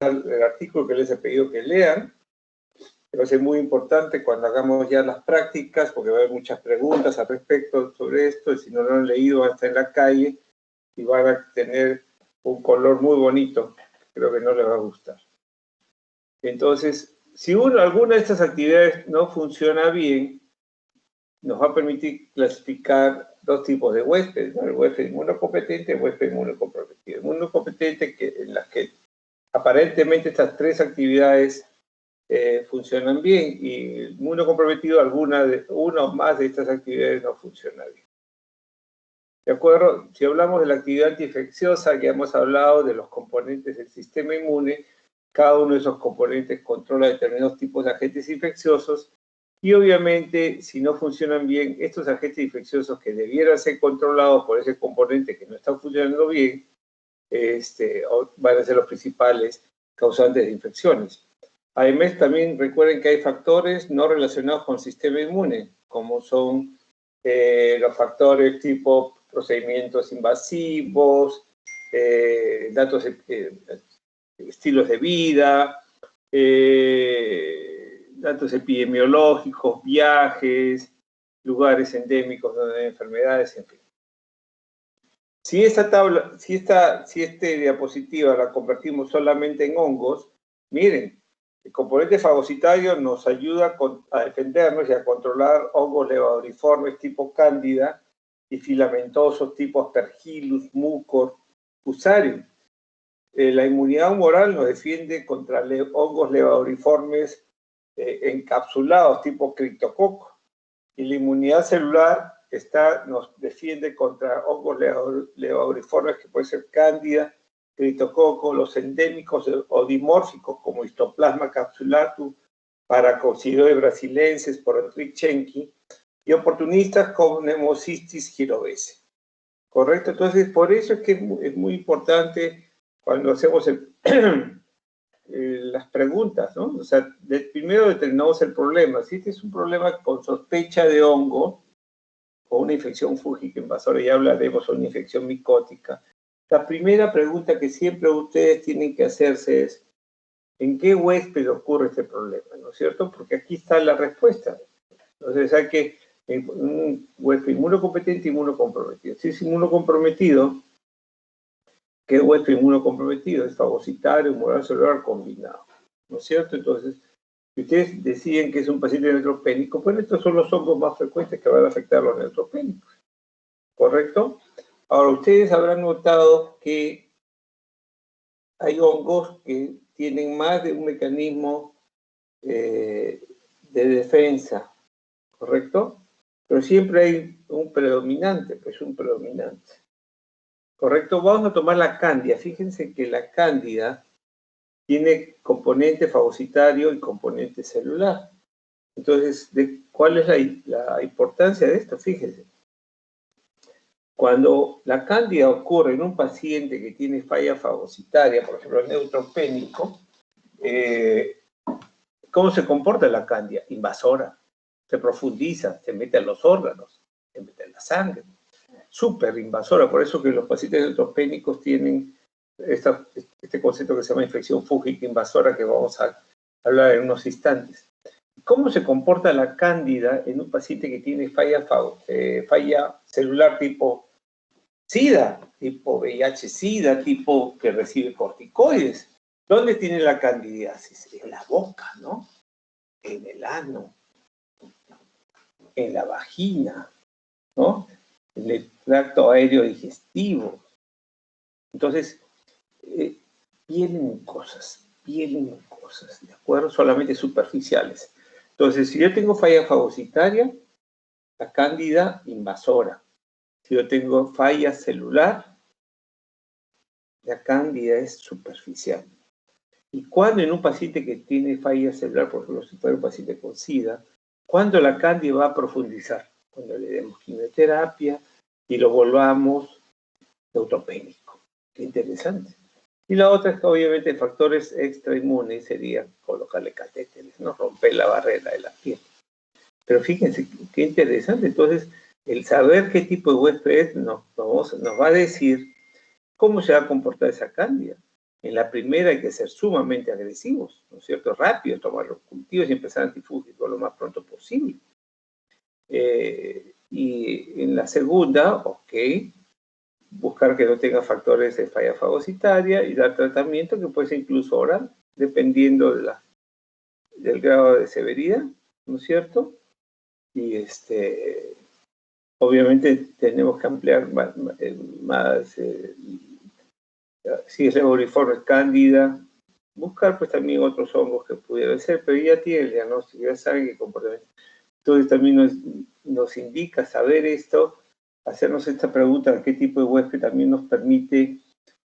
el artículo que les he pedido que lean. Va a ser muy importante cuando hagamos ya las prácticas, porque va a haber muchas preguntas al respecto sobre esto, y si no lo han leído van a estar en la calle y van a tener un color muy bonito. Creo que no les va a gustar. Entonces, si alguna de estas actividades no funciona bien, nos va a permitir clasificar dos tipos de huéspedes, ¿no? El huésped inmunocompetente y el huésped inmunocomprometido. Inmunocompetente, en las que aparentemente estas tres actividades funcionan bien, y el inmunocomprometido, una o más de estas actividades no funciona bien. ¿De acuerdo? Si hablamos de la actividad antiinfecciosa, ya hemos hablado de los componentes del sistema inmune. Cada uno de esos componentes controla determinados tipos de agentes infecciosos, y obviamente, si no funcionan bien, estos agentes infecciosos que debieran ser controlados por ese componente que no está funcionando bien, van a ser los principales causantes de infecciones. Además, también recuerden que hay factores no relacionados con el sistema inmune, como son los factores tipo procedimientos invasivos, estilos de vida, datos epidemiológicos, viajes, lugares endémicos donde hay enfermedades, en fin. Si esta diapositiva la convertimos solamente en hongos, miren, el componente fagocitario nos ayuda a defendernos y a controlar hongos levaduriformes tipo cándida y filamentosos tipo aspergillus, mucor, fusarium. La inmunidad humoral nos defiende contra hongos levaduriformes encapsulados tipo criptococo. Y la inmunidad celular nos defiende contra hongos levaduriformes que pueden ser cándida, criptococo, los endémicos o dimórficos como Histoplasma capsulatum, Paracoccidosis brasilensis, Porotritchenki, y oportunistas como Pneumocystis gyrovese. ¿Correcto? Entonces, por eso es que es muy importante cuando hacemos las preguntas, ¿no? O sea, primero determinamos el problema. Si este es un problema con sospecha de hongo o una infección fúngica invasora, ya hablaremos de una infección micótica, la primera pregunta que siempre ustedes tienen que hacerse es: ¿en qué huésped ocurre este problema? ¿No es cierto? Porque aquí está la respuesta. Entonces hay que un huésped inmunocompetente y inmunocomprometido. Si es inmunocomprometido, ¿qué huésped inmunocomprometido? Es fagocitario, humoral celular combinado, ¿no es cierto? Entonces, si ustedes deciden que es un paciente neutropénico, pues estos son los hongos más frecuentes que van a afectar a los neutropénicos, ¿correcto? Ahora, ustedes habrán notado que hay hongos que tienen más de un mecanismo de defensa, ¿correcto? Pero siempre hay un predominante, pues un predominante. ¿Correcto? Vamos a tomar la cándida. Fíjense que la cándida tiene componente fagocitario y componente celular. Entonces, ¿cuál es la importancia de esto? Fíjense. Cuando la cándida ocurre en un paciente que tiene falla fagocitaria, por ejemplo, el neutropénico, ¿cómo se comporta la cándida? Invasora. Se profundiza, se mete en los órganos, se mete en la sangre. Súper invasora, por eso que los pacientes neutropénicos tienen este concepto que se llama infección fúngica invasora, que vamos a hablar en unos instantes. ¿Cómo se comporta la cándida en un paciente que tiene falla celular tipo SIDA, tipo VIH-SIDA, tipo que recibe corticoides? ¿Dónde tiene la candidiasis? En la boca, ¿no? En el ano, en la vagina, ¿no? En el tracto aéreo digestivo. Entonces, vienen cosas, ¿de acuerdo? Solamente superficiales. Entonces, si yo tengo falla fagocitaria, la cándida invasora. Si yo tengo falla celular, la cándida es superficial. Y cuando en un paciente que tiene falla celular, por ejemplo, si fuera un paciente con SIDA, ¿cuándo la cándida va a profundizar? Cuando le demos quimioterapia y lo volvamos neutropénico. Qué interesante. Y la otra es que obviamente factores extrainmunes sería colocarle catéteres, no romper la barrera de la piel. Pero fíjense qué interesante. Entonces, el saber qué tipo de huésped es nos va a decir cómo se va a comportar esa cándida. En la primera hay que ser sumamente agresivos, ¿no es cierto? Rápido, tomar los cultivos y empezar antifúngicos lo más pronto posible. Y en la segunda, ok, buscar que no tenga factores de falla fagocitaria y dar tratamiento que puede ser incluso oral, dependiendo del grado de severidad, ¿no es cierto? Y obviamente tenemos que ampliar más si es leboriforme cándida, buscar pues también otros hongos que pudieran ser, pero ya tiene el diagnóstico, ya saben qué comportamiento. Entonces también nos indica saber esto, hacernos esta pregunta, qué tipo de huésped también nos permite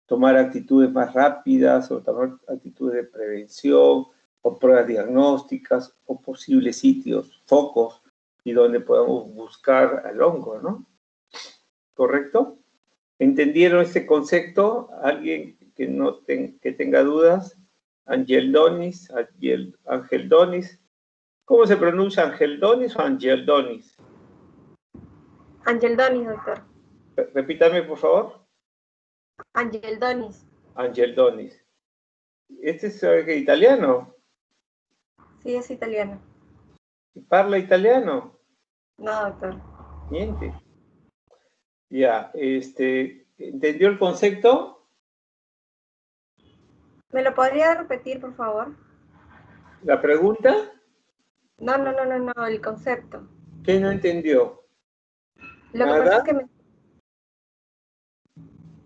tomar actitudes más rápidas o tomar actitudes de prevención o pruebas diagnósticas o posibles sitios, focos, y donde podamos buscar al hongo, ¿no? ¿Correcto? ¿Entendieron este concepto? ¿Alguien que tenga dudas? Ángel Donis. ¿Cómo se pronuncia, Ángel Donis o Ángel Donis? Ángel Donis, doctor. Repítame, por favor. Ángel Donis. Ángel Donis. ¿Este es italiano? Sí, es italiano. ¿Parla italiano? No, doctor. Miente. Ya, ¿entendió el concepto? ¿Me lo podría repetir, por favor? ¿La pregunta? No, el concepto. ¿Qué no entendió? Lo que pasa es que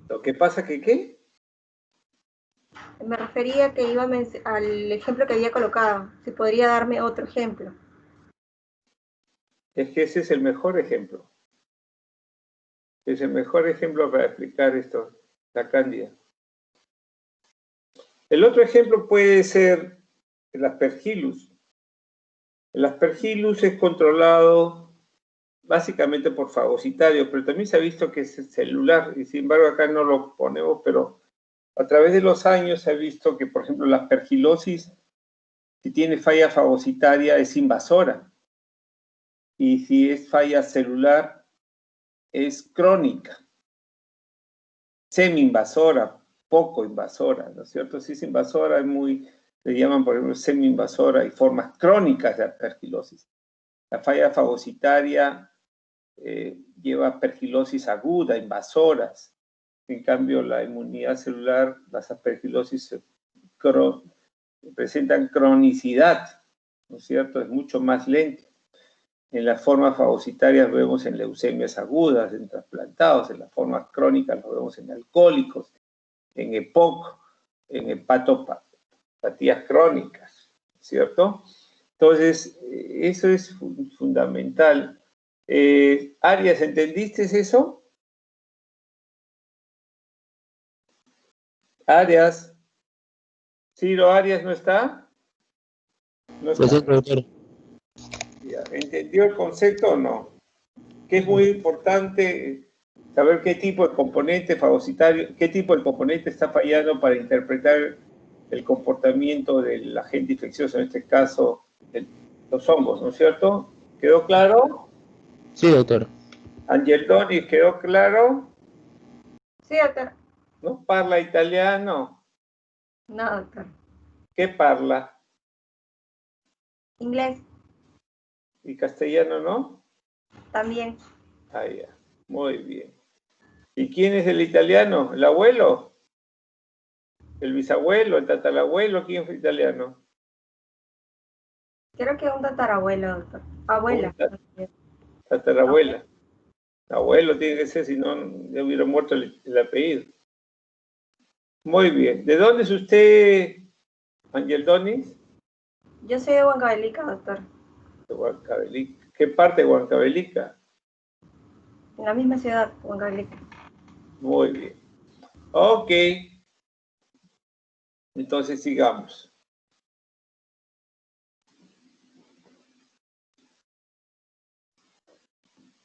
¿Lo que pasa que qué? me refería que iba al ejemplo que había colocado. Si podría darme otro ejemplo. Es que ese es el mejor ejemplo. Es el mejor ejemplo para explicar esto, la cándida. El otro ejemplo puede ser el Aspergillus. El Aspergillus es controlado básicamente por fagocitarios, pero también se ha visto que es celular, y sin embargo acá no lo ponemos, pero a través de los años se ha visto que, por ejemplo, la aspergilosis, si tiene falla fagocitaria, es invasora. Y si es falla celular, es crónica. Semi-invasora, poco invasora, ¿no es cierto? Si es invasora, le llaman, por ejemplo, semi-invasora y formas crónicas de aspergilosis. La falla fagocitaria lleva aspergilosis aguda, invasoras. En cambio, la inmunidad celular, las aspergilosis presentan cronicidad, ¿no es cierto? Es mucho más lento. En las formas fagocitarias lo vemos en leucemias agudas, en trasplantados, en las formas crónicas lo vemos en alcohólicos, en EPOC, en hepatopatías crónicas, ¿cierto? Entonces, eso es fundamental. Arias, ¿entendiste eso? Arias. ¿Ciro Arias no está? No está. ¿Entendió el concepto o no? Que es muy importante saber qué tipo de componente fagocitario, qué tipo de componente está fallando para interpretar el comportamiento del agente infeccioso, en este caso los hongos, ¿no es cierto? ¿Quedó claro? Sí, doctor. Ángel Donis, ¿quedó claro? Sí, doctor. ¿No parla italiano? No, doctor. ¿Qué parla? Inglés. ¿Y castellano no? También. Ah, ya. Muy bien. ¿Y quién es el italiano? ¿El abuelo? ¿El bisabuelo? ¿El tatarabuelo? ¿Quién fue italiano? Creo que un tatarabuelo, doctor. Abuela. Tatarabuela. Abuelo tiene que ser, si no, ya hubiera muerto el apellido. Muy bien. ¿De dónde es usted, Ángel Donis? Yo soy de Huancavelica, doctor. De Huancavelica. ¿Qué parte de Huancavelica? En la misma ciudad, Huancavelica. Muy bien. Ok. Entonces sigamos.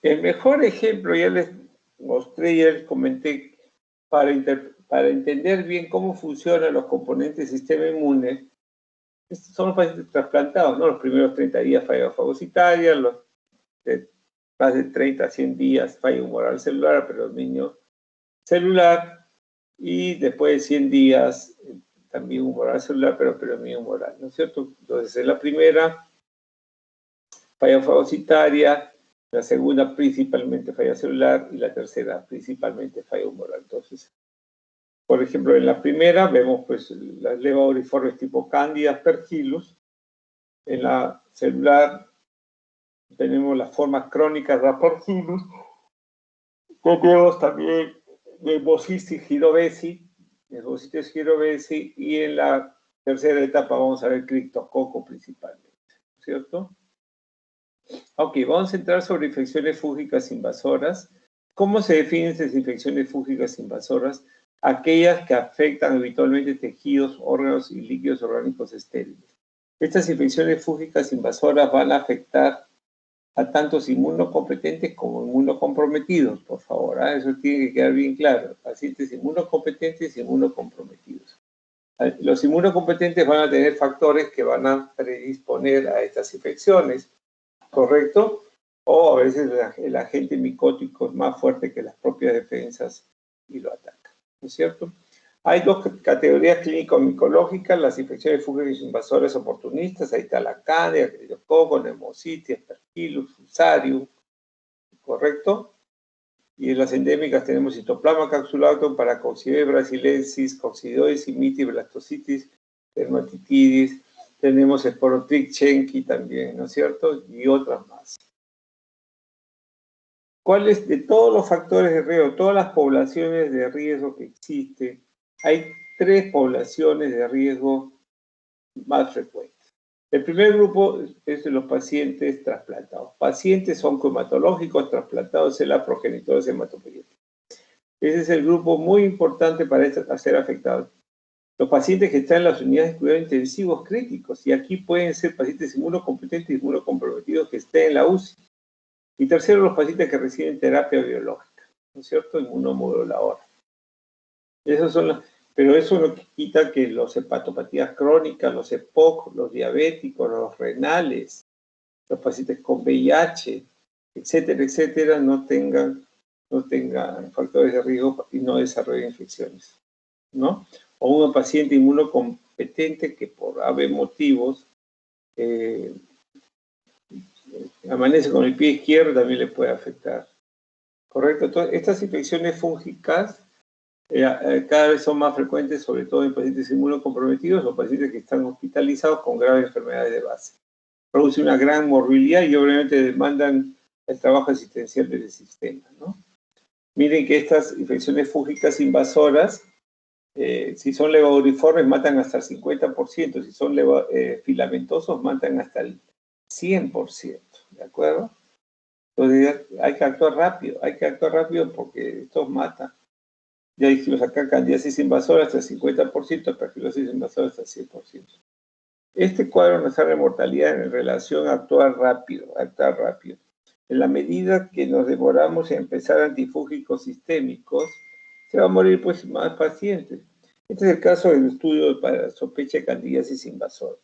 El mejor ejemplo, ya les mostré, ya les comenté, para entender bien cómo funcionan los componentes del sistema inmune, estos son los pacientes trasplantados, ¿no? Los primeros 30 días falla fagocitaria, los de más de 30 a 100 días falla humoral celular, predominio celular, y después de 100 días también humoral celular, pero premio humoral, ¿no es cierto? Entonces, en la primera, falla fagocitaria, la segunda principalmente falla celular y la tercera principalmente falla humoral. Entonces, por ejemplo, en la primera vemos pues las levauriformes tipo Candida aspergillus. En la celular tenemos las formas crónicas de Aspergillus. Tenemos también Nemocystis gyrovesi, y en la tercera etapa vamos a ver Criptococo principalmente, ¿cierto? Ok, vamos a entrar sobre infecciones fúngicas invasoras. ¿Cómo se definen estas infecciones fúngicas invasoras? Aquellas que afectan habitualmente tejidos, órganos y líquidos orgánicos estériles. Estas infecciones fúngicas invasoras van a afectar a tantos inmunocompetentes como inmunocomprometidos, por favor. Eso tiene que quedar bien claro. Pacientes inmunocompetentes y inmunocomprometidos. Los inmunocompetentes van a tener factores que van a predisponer a estas infecciones, ¿correcto? O a veces el agente micótico es más fuerte que las propias defensas y lo ataca, ¿no es cierto? Hay dos categorías clínico-micológicas, las infecciones fúngicas invasoras oportunistas, ahí está la Candida, Criptococo, Nemocystis, Aspergillus, Fusarium, ¿correcto? Y en las endémicas tenemos Citoplasma capsulatum, Paracoccides brasilensis, Coccidioides imitis, Blastocitis, Dermatitidis, tenemos Sporotrichia también, ¿no es cierto? Y otras más. ¿Cuáles de todos los factores de riesgo, todas las poblaciones de riesgo que existen? Hay 3 poblaciones de riesgo más frecuentes. El primer grupo es de los pacientes trasplantados. Pacientes oncohematológicos trasplantados en la progenitores hematopoyéticos. Ese es el grupo muy importante para ser afectado. Los pacientes que están en las unidades de cuidados intensivos críticos, y aquí pueden ser pacientes inmunocompetentes y inmunocomprometidos que estén en la UCI. Y tercero, los pacientes que reciben terapia biológica, ¿no es cierto? Inmunomoduladora. Esos son los, pero eso no quita que los hepatopatías crónicas, los EPOC, los diabéticos, los renales, los pacientes con VIH, etcétera, etcétera, no tengan factores de riesgo y no desarrollen infecciones, ¿no? O un paciente inmunocompetente que por ave motivos amanece con el pie izquierdo también le puede afectar, ¿correcto? Entonces, estas infecciones fúngicas cada vez son más frecuentes, sobre todo en pacientes inmunocomprometidos o pacientes que están hospitalizados con graves enfermedades de base. Produce una gran morbilidad y obviamente demandan el trabajo asistencial del sistema, ¿no? Miren que estas infecciones fúngicas invasoras, si son levauriformes, matan hasta el 50%, si son filamentosos, matan hasta el 100%, ¿de acuerdo? Entonces hay que actuar rápido porque estos matan. Ya dijimos acá, candidiasis invasora hasta el 50%, aspergilosis invasora hasta el 100%. Este cuadro nos habla de mortalidad en relación a actuar rápido. En la medida que nos demoramos en empezar antifúngicos sistémicos, se va a morir pues más pacientes. Este es el caso del estudio para sospecha de candidiasis invasora.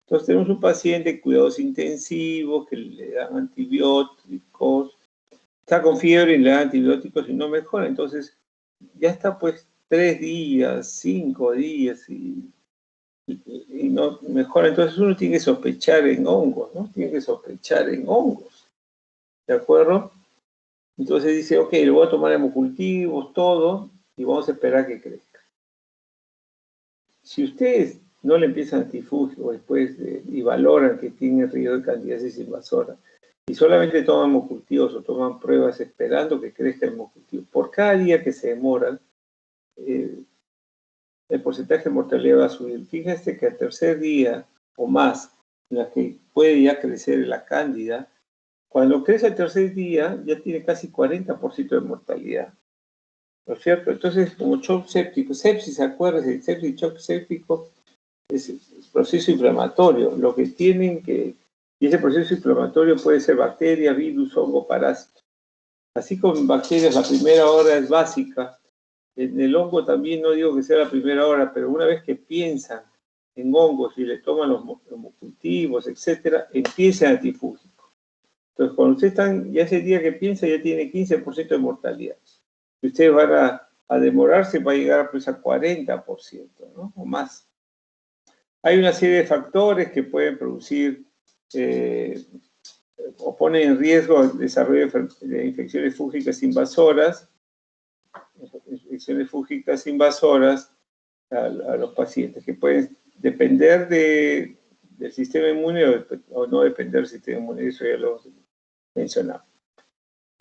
Entonces tenemos un paciente de cuidados intensivos que le dan antibióticos, está con fiebre y le dan antibióticos y no mejora, entonces ya está pues 3 días, 5 días y no mejora. Entonces uno tiene que sospechar en hongos, ¿no? ¿De acuerdo? Entonces dice, ok, le voy a tomar hemocultivos, todo, y vamos a esperar que crezca. Si ustedes no le empiezan antifugio después y valoran que tiene riesgo de candidiasis invasora, y solamente toman hemocultivos o toman pruebas esperando que crezca el hemocultivo, por cada día que se demoran, el porcentaje de mortalidad va a subir. Fíjense que al tercer día o más, en la que puede ya crecer la cándida, cuando crece el tercer día ya tiene casi 40% de mortalidad, ¿no es cierto? Entonces, como shock séptico, sepsis, acuérdense, el sepsis, shock séptico es proceso inflamatorio. Lo que tienen que, y ese proceso inflamatorio puede ser bacteria, virus, hongo, parásito. Así como en bacterias la primera hora es básica, en el hongo también no digo que sea la primera hora, pero una vez que piensan en hongos y le toman los cultivos, etcétera, empieza el antifúngico. Entonces, cuando ustedes están, ya ese día que piensa, ya tiene 15% de mortalidad. Si ustedes van a a demorarse va a llegar pues, a 40%, ¿no? O más. Hay una serie de factores que pueden producir o ponen en riesgo el desarrollo de infecciones fúngicas invasoras a los pacientes, que pueden depender del sistema inmune o no depender del sistema inmune, eso ya lo mencionamos.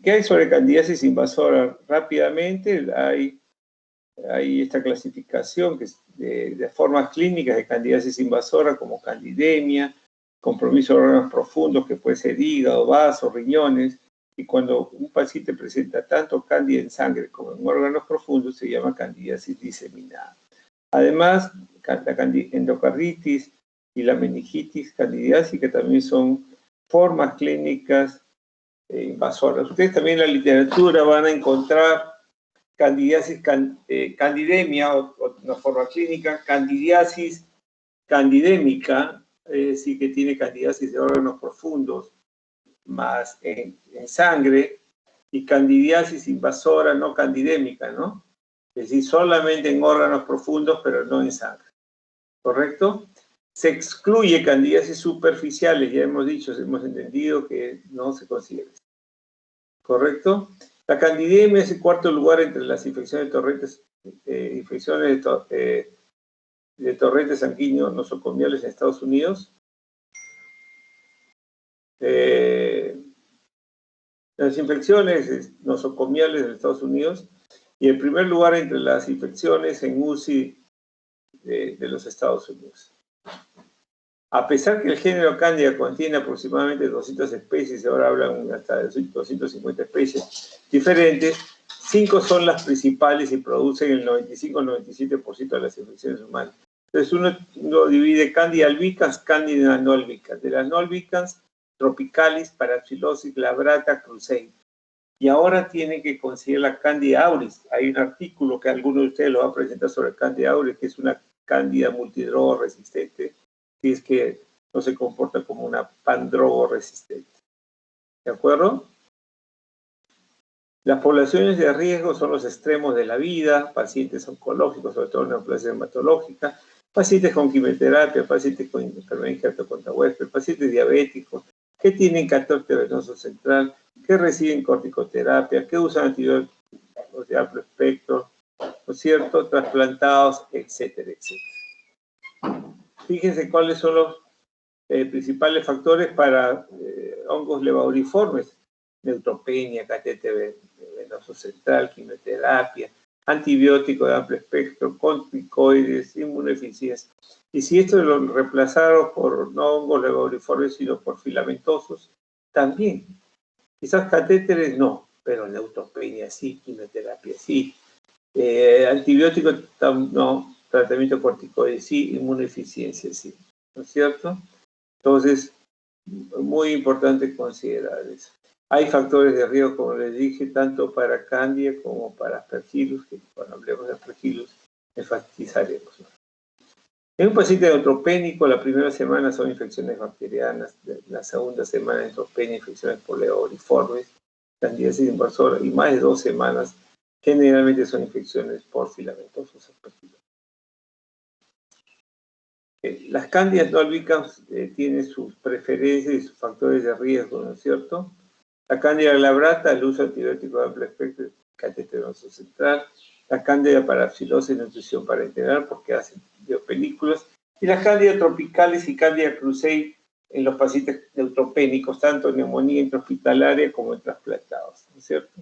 ¿Qué hay sobre candidiasis invasora? Rápidamente hay esta clasificación que es de formas clínicas de candidiasis invasora, como candidemia, compromiso de órganos profundos, que puede ser hígado, vasos, riñones, y cuando un paciente presenta tanto cándida en sangre como en órganos profundos, se llama candidiasis diseminada. Además, la endocarditis y la meningitis candidiásica también son formas clínicas invasoras. Ustedes también en la literatura van a encontrar candidiasis, candidemia, o una forma clínica, candidiasis candidémica, es decir, que tiene candidiasis de órganos profundos, más en sangre, y candidiasis invasora no candidémica, ¿no? Es decir, solamente en órganos profundos, pero no en sangre. ¿Correcto? Se excluye candidiasis superficiales, ya hemos dicho, hemos entendido que no se considera. ¿Correcto? La candidemia es el cuarto lugar entre las infecciones de torrentes, de torrentes sanguíneos nosocomiales en Estados Unidos. Las infecciones nosocomiales en Estados Unidos, y el primer lugar entre las infecciones en UCI de los Estados Unidos. A pesar que el género Candida contiene aproximadamente 200 especies, ahora hablan hasta de 250 especies diferentes, 5 son las principales y producen el 95-97% de las infecciones humanas. Entonces uno divide Candida albicans, Candida no albicans. De las no albicans, Tropicalis, Parapsilosis, glabrata, Cruzei. Y ahora tienen que considerar la Candida auris. Hay un artículo que alguno de ustedes lo va a presentar sobre Candida auris, que es una Candida multidrogo resistente, que es que no se comporta como una pandrogo resistente. ¿De acuerdo? Las poblaciones de riesgo son los extremos de la vida, pacientes oncológicos, sobre todo en neoplasia hematológica, pacientes con quimioterapia, pacientes con enfermedad ingesta-contra-huésped, pacientes diabéticos, que tienen catéter venoso central, que reciben corticoterapia, que usan antibióticos de amplio espectro, ¿no es cierto?, trasplantados, etcétera, etcétera. Fíjense cuáles son los principales factores para hongos levauriformes: neutropenia, catéter venoso central, quimioterapia, antibiótico de amplio espectro, corticoides, inmunodeficiencia. Y si esto lo reemplazaron por no hongos levauriformes, sino por filamentosos, también. Quizás catéteres no, pero neutropenia sí, quimioterapia sí. Antibiótico no, tratamiento corticoide sí, inmunodeficiencia sí. ¿No es cierto? Entonces, muy importante considerar eso. Hay factores de riesgo, como les dije, tanto para Candida como para Aspergillus, que cuando hablemos de Aspergillus enfatizaremos. En un paciente neutropénico, la primera semana son infecciones bacterianas, la segunda semana neutropenia, infecciones por levauriformes, candidiasis invasora, y más de 2 semanas generalmente son infecciones por filamentosos aspergillus. Las cándidas no albicans tienen sus preferencias y sus factores de riesgo, ¿no es cierto? La cándida glabrata, el uso antibiótico de amplio espectro, catéter venoso central. La cándida parapsilosis, nutrición parenteral, porque hacen biopelículas. Y las cándida tropicales y cándida cruzei en los pacientes neutropénicos, tanto en neumonía intrahospitalaria como en trasplantados, ¿no es cierto?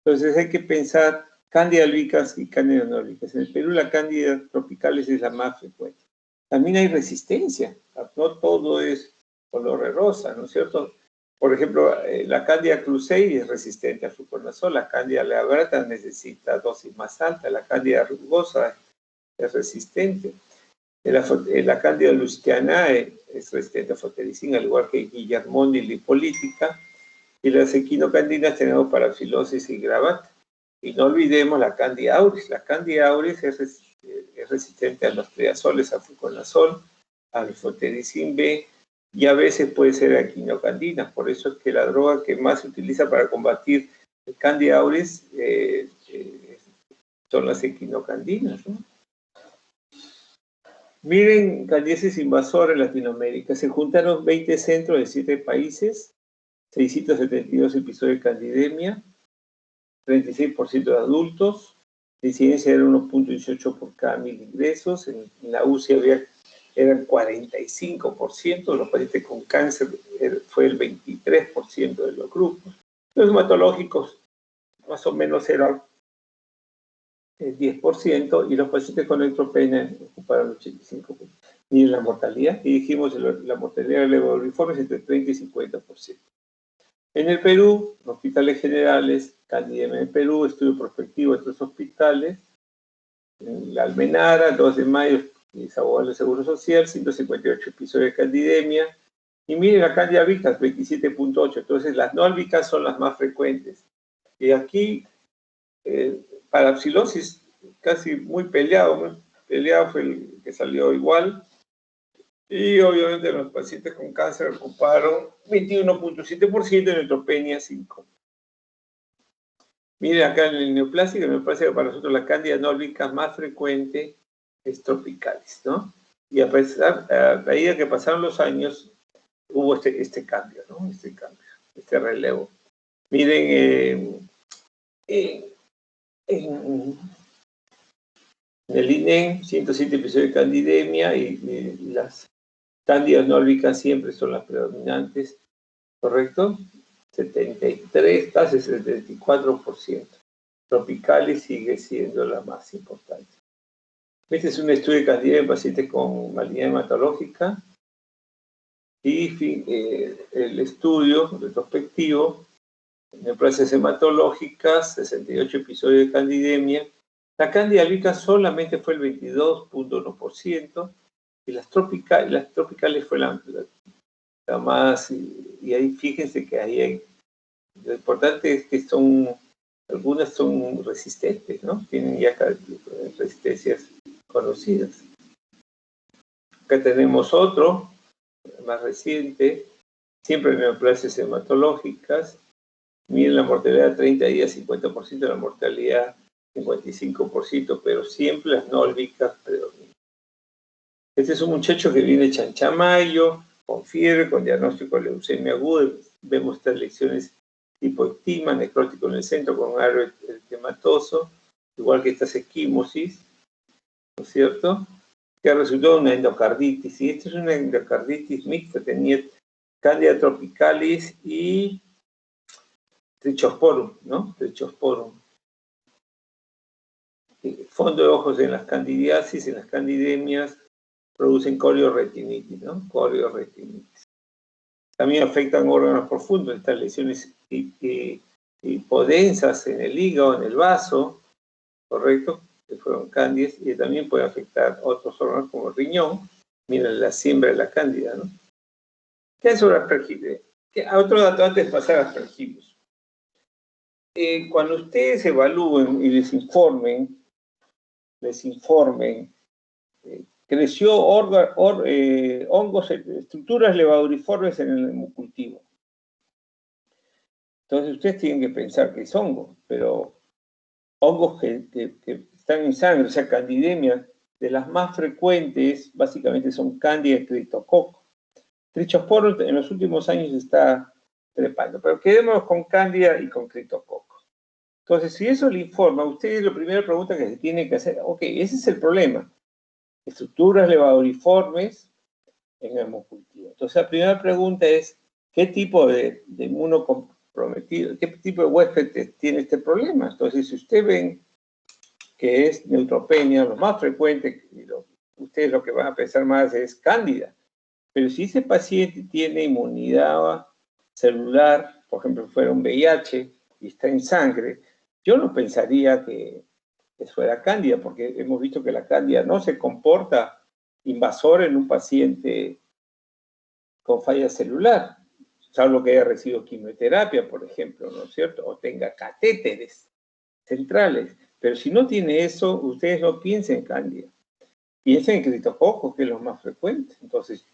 Entonces hay que pensar cándida albicans y cándida no albicans. En el Perú la cándida tropicales es la más frecuente. También hay resistencia, no todo es color de rosa, ¿no es cierto? Por ejemplo, la cándida cruzei es resistente al fluconazol, la cándida glabrata necesita dosis más alta, la cándida rugosa es resistente, la cándida lusitianae es resistente a fotericina, al igual que guillermoni lipolítica, y las equinocandinas tenemos parapsilosis y gravata. Y no olvidemos la cándida auris. La cándida auris es resistente a los triazoles, al fluconazol, al fotericin B, y a veces puede ser a quinocandina. Por eso es que la droga que más se utiliza para combatir el cándida auris son las equinocandinas, ¿no? Miren, candidiasis invasora en Latinoamérica. Se juntaron 20 centros de 7 países, 672 episodios de candidemia, 36% de adultos, la incidencia era 1.18 por cada 1000 ingresos, en la UCI eran 45%, los pacientes con cáncer fue el 23% de los grupos. Los hematológicos más o menos eran el 10%, y los pacientes con neutropenia ocuparon el 85%. Y en la mortalidad, y dijimos la mortalidad de leucoriformes entre 30 y 50%. En el Perú, hospitales generales, candidemia en Perú, estudio prospectivo de 3 hospitales, en la Almenara, 2 de mayo, Desahogo del Seguro Social, 158 episodios de candidemia, y miren la candida albicans, 27.8, entonces las no albicans son las más frecuentes. Y aquí, parapsilosis, casi muy peleado fue el que salió igual, y obviamente los pacientes con cáncer ocuparon 21.7% y neutropenia 5%. Miren acá en el neoplásico para nosotros la cándida no albicans más frecuente es tropicalis, ¿no? Y a medida que pasaron los años, hubo este cambio, ¿no? Este relevo. Miren, en el INEM, 107 episodios de candidemia, y las cándidas no albicans siempre son las predominantes, ¿correcto? 73, casi 74%. Tropicalis sigue siendo la más importante. Este es un estudio de candidemia en pacientes con malignidad hematológica, y el estudio retrospectivo en neoplasias hematológicas, 68 episodios de candidemia. La cándida albicans solamente fue el 22.1%, y las tropicales fue la más, y ahí fíjense que ahí hay, lo importante es que algunas son resistentes, ¿no? Tienen ya resistencias conocidas. Acá tenemos otro, más reciente, siempre en neoplasias hematológicas. Miren la mortalidad 30 días, 50%, la mortalidad 55%, pero siempre las no albicans predominan. Este es un muchacho que viene de Chanchamayo, con fiebre, con diagnóstico de leucemia aguda. Vemos estas lesiones tipo ectima, necrótico en el centro, con área eritematoso, igual que estas equimosis, ¿no es cierto? Que ha resultado en una endocarditis. Y esta es una endocarditis mixta, tenía Candida tropicalis y Trichosporum, ¿no? Trichosporum. Fondo de ojos en las candidiasis, en las candidemias, producen corioretinitis, ¿no? Corioretinitis. También afectan órganos profundos, estas lesiones hipodensas en el hígado, en el vaso, ¿correcto? Que fueron cándidas, y también puede afectar otros órganos como el riñón. Miren la siembra de la cándida, ¿no? ¿Qué es sobre aspergillus? Otro dato antes de pasar a aspergillus. Cuando ustedes evalúen y les informen, creció hongos, estructuras levaduriformes en el hemocultivo. Entonces ustedes tienen que pensar que es hongo, pero hongos que están en sangre, o sea, candidemia, de las más frecuentes, básicamente son Candida y Cryptococcus. Trichosporum en los últimos años está trepando, pero quedémonos con Candida y con Cryptococcus. Entonces, si eso le informa, ustedes la primera pregunta que se tiene que hacer, ok, ese es el problema. Estructuras levaduriformes en el hemocultivo. Entonces, la primera pregunta es, ¿qué tipo de inmunocomprometido, qué tipo de huésped tiene este problema? Entonces, si ustedes ven que es neutropenia, lo más frecuente, ustedes lo que van a pensar más es cándida. Pero si ese paciente tiene inmunidad celular, por ejemplo, fuera un VIH y está en sangre, yo no pensaría que fuera cándida, porque hemos visto que la cándida no se comporta invasora en un paciente con falla celular, salvo que haya recibido quimioterapia, por ejemplo, ¿no es cierto? O tenga catéteres centrales. Pero si no tiene eso, ustedes no piensen en cándida. Piensen en Cryptococcus, que es lo más frecuente. Entonces,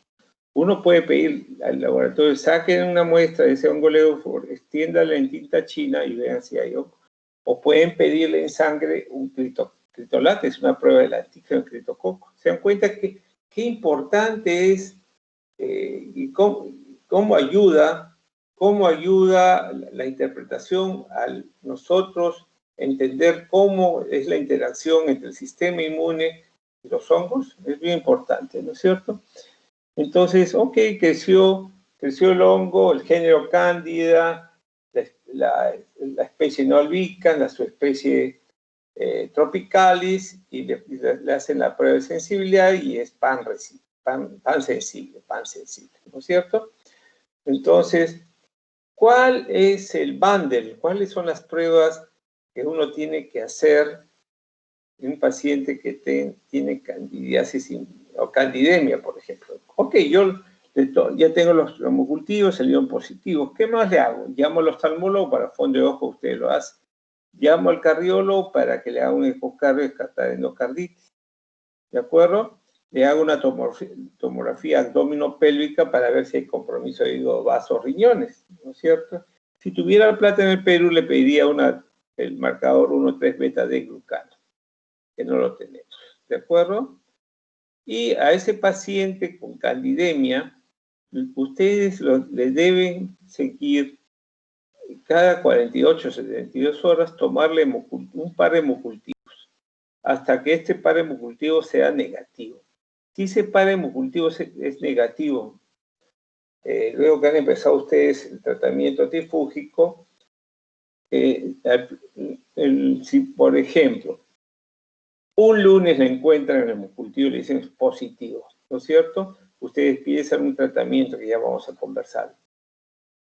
uno puede pedir al laboratorio, saquen una muestra de ese hongo leucor, extiéndala en tinta china y vean si hay hongo. o pueden pedirle en sangre un critolate, es una prueba del antígeno criptococo. Se dan cuenta que qué importante es y cómo ayuda la interpretación a nosotros entender cómo es la interacción entre el sistema inmune y los hongos. Es bien importante, ¿no es cierto? Entonces, ok, creció el hongo, el género Cándida, la especie no albicans, la subespecie tropicalis, y le hacen la prueba de sensibilidad y es pan sensible, ¿no es cierto? Entonces, ¿cuál es el bundle? ¿Cuáles son las pruebas que uno tiene que hacer en un paciente que tiene candidiasis o candidemia, por ejemplo? Ok, yo ya tengo los hemocultivos, salieron positivos. ¿Qué más le hago? Llamo al oftalmólogo para fondo de ojo, usted lo hace. Llamo al cardiólogo para que le haga un ecocardio de descartar endocarditis. ¿De acuerdo? Le hago una tomografía abdominopélvica para ver si hay compromiso de hígado, vasos, riñones, ¿no es cierto? Si tuviera plata en el Perú, le pediría el marcador 1,3 beta de glucano, que no lo tenemos, ¿de acuerdo? Y a ese paciente con candidemia, ustedes le deben seguir cada 48 o 72 horas, tomarle un par de hemocultivos, hasta que este par de hemocultivos sea negativo. Si ese par de hemocultivos es negativo, luego que han empezado ustedes el tratamiento antifúngico, si por ejemplo, un lunes le encuentran el hemocultivo y le dicen positivo, ¿no es cierto? Ustedes empiezan un tratamiento que ya vamos a conversar.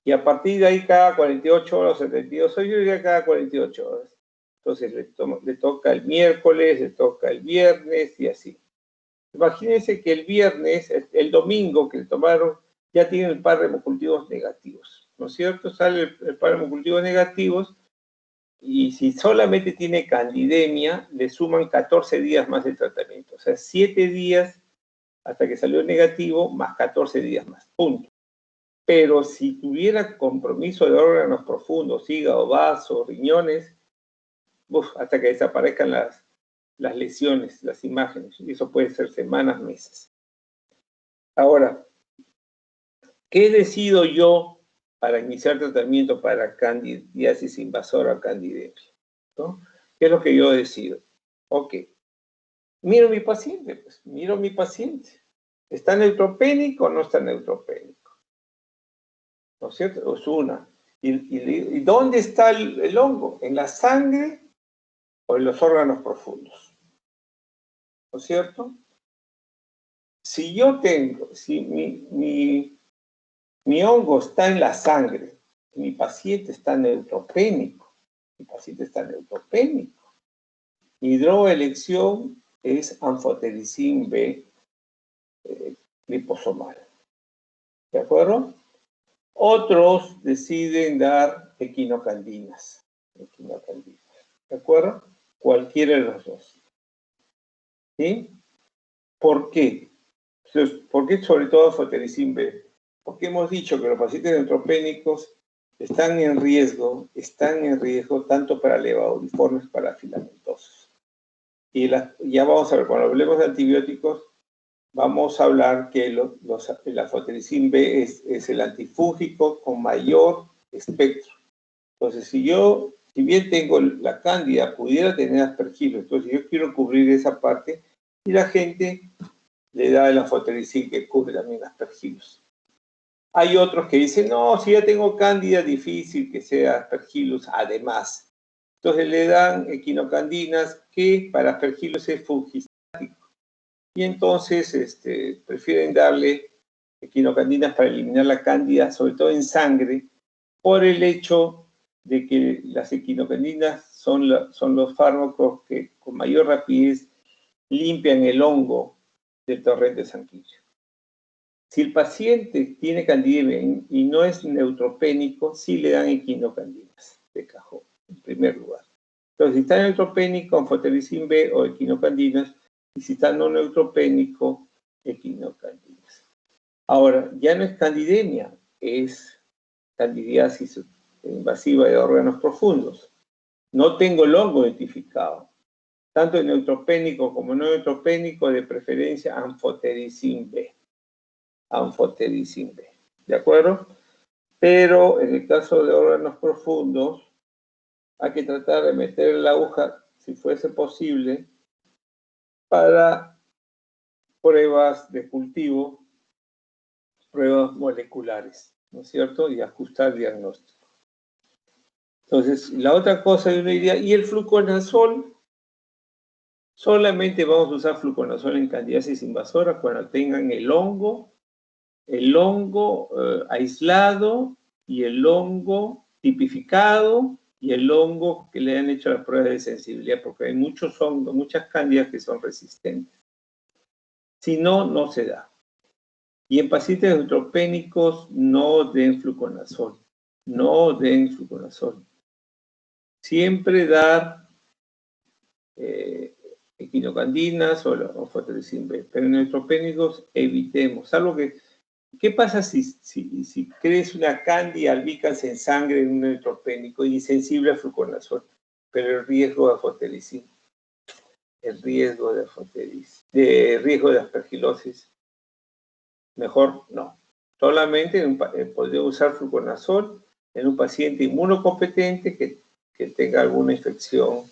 Y a partir de ahí, cada 48 horas, 72 horas, yo diría cada 48 horas. Entonces le toca el miércoles, le toca el viernes y así. Imagínense que el viernes, el domingo que le tomaron, ya tienen el par de hemocultivos negativos, ¿no es cierto? Sale el par de hemocultivos negativos y si solamente tiene candidemia, le suman 14 días más de tratamiento. O sea, 7 días hasta que salió negativo, más 14 días más, punto. Pero si tuviera compromiso de órganos profundos, hígado, vaso, riñones, hasta que desaparezcan las lesiones, las imágenes, y eso puede ser semanas, meses. Ahora, ¿qué decido yo para iniciar tratamiento para candidiasis invasora o candidemia? ¿No? ¿Qué es lo que yo decido? Ok, miro mi paciente, pues, miro mi paciente. ¿Está neutropénico o no está neutropénico? ¿No es cierto? Es una. ¿Y dónde está el hongo? ¿En la sangre o en los órganos profundos? ¿No es cierto? Si mi hongo está en la sangre, mi paciente está neutropénico, mi drogaelección es anfotericin B liposomal. ¿De acuerdo? Otros deciden dar equinocandinas. ¿De acuerdo? Cualquiera de los dos. ¿Sí? ¿Por qué? ¿Por qué sobre todo anfotericin B? Porque hemos dicho que los pacientes neutropénicos están en riesgo tanto para levaduriformes para filamentosos. Y ya vamos a ver, cuando hablemos de antibióticos, vamos a hablar que el anfotericin B es el antifúngico con mayor espectro. Entonces, si bien tengo la cándida, pudiera tener aspergillus, entonces yo quiero cubrir esa parte y la gente le da el anfotericin que cubre también aspergillus. Hay otros que dicen, no, si ya tengo cándida, difícil que sea aspergillus además. Entonces le dan equinocandinas que para aspergillus es fungistático. Y entonces prefieren darle equinocandinas para eliminar la cándida, sobre todo en sangre, por el hecho de que las equinocandinas son los fármacos que con mayor rapidez limpian el hongo del torrente sanguíneo. Si el paciente tiene candidemia y no es neutropénico, sí le dan equinocandinas de cajón, en primer lugar. Entonces, si está neutropénico, anfotericin B o equinocandinas, y si está no neutropénico, equinocandinas. Ahora, ya no es candidemia, es candidiasis invasiva de órganos profundos. No tengo el hongo identificado. Tanto en neutropénico como no neutropénico, de preferencia anfotericin B. Anfotericin B. ¿De acuerdo? Pero en el caso de órganos profundos, hay que tratar de meter la aguja, si fuese posible, para pruebas de cultivo, pruebas moleculares, ¿no es cierto? Y ajustar el diagnóstico. Entonces, la otra cosa que uno diría, ¿y el fluconazol? Solamente vamos a usar fluconazol en candidiasis invasora cuando tengan el hongo aislado y el hongo tipificado y el hongo que le han hecho las pruebas de sensibilidad, porque hay muchos hongos, muchas cándidas que son resistentes. Si no, no se da. Y en pacientes neutropénicos no den fluconazol. No den fluconazol. Siempre dar equinocandinas o fotericin B. Pero en neutropénicos evitemos. Algo que, ¿qué pasa si crees una cándida albicans en sangre en un neutropénico y insensible a fluconazol? Pero el riesgo de afotericin, el riesgo de riesgo de aspergilosis, mejor no. Solamente podría usar fluconazol en un paciente inmunocompetente que tenga alguna infección.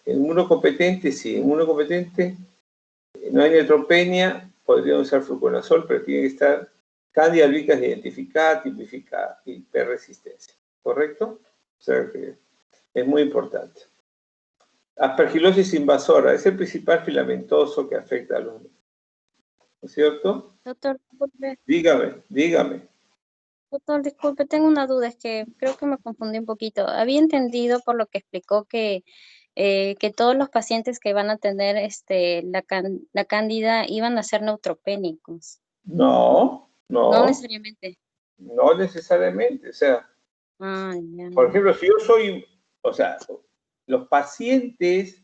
Inmunocompetente, sí, inmunocompetente, no hay neutropenia, podría usar fluconazol, pero tiene que estar cándida albicans identificada, tipificada y hiperresistencia. ¿Correcto? O sea que es muy importante. Aspergilosis invasora es el principal filamentoso que afecta a los niños. ¿No es cierto? Doctor, disculpe. Dígame. Doctor, disculpe, tengo una duda, es que creo que me confundí un poquito. Había entendido por lo que explicó que todos los pacientes que van a tener la cándida iban a ser neutropénicos. No necesariamente. No necesariamente. O sea, ya. Por ejemplo, si yo soy, o sea, los pacientes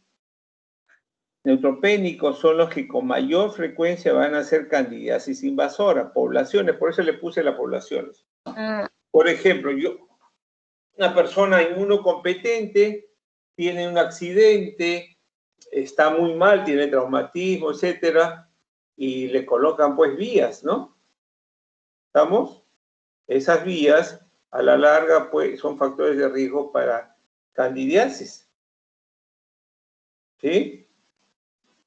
neutropénicos son los que con mayor frecuencia van a hacer candidiasis invasora, poblaciones, por eso le puse las poblaciones. Por ejemplo, una persona inmunocompetente tiene un accidente, está muy mal, tiene traumatismo, etcétera, y le colocan pues vías, ¿no? ¿Estamos? Esas vías, a la larga, pues, son factores de riesgo para candidiasis. ¿Sí?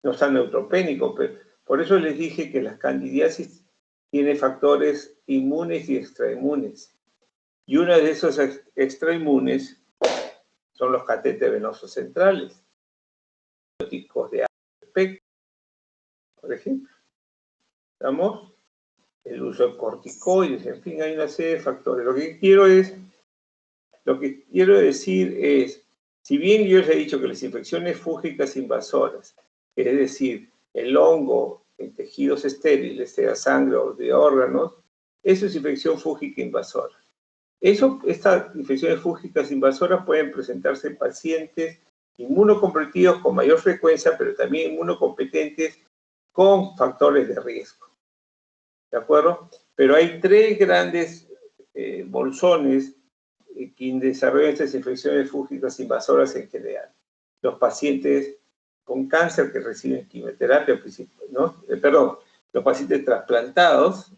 No están neutropénicos, pero por eso les dije que las candidiasis tiene factores inmunes y extrainmunes. Y uno de esos extrainmunes son los catéteres venosos centrales, antibióticos de alto espectro, por ejemplo. ¿Estamos? El uso de corticoides, en fin, hay una serie de factores. Lo que quiero decir es, si bien yo les he dicho que las infecciones fúngicas invasoras, es decir, el hongo en tejidos estériles, sea sangre o de órganos, eso es infección fúngica invasora. Estas infecciones fúngicas invasoras pueden presentarse en pacientes inmunocompetidos con mayor frecuencia, pero también inmunocompetentes con factores de riesgo. ¿De acuerdo? Pero hay tres grandes bolsones que desarrollan estas infecciones fúngicas invasoras en general. Los pacientes con cáncer que reciben quimioterapia, ¿no? Los pacientes trasplantados,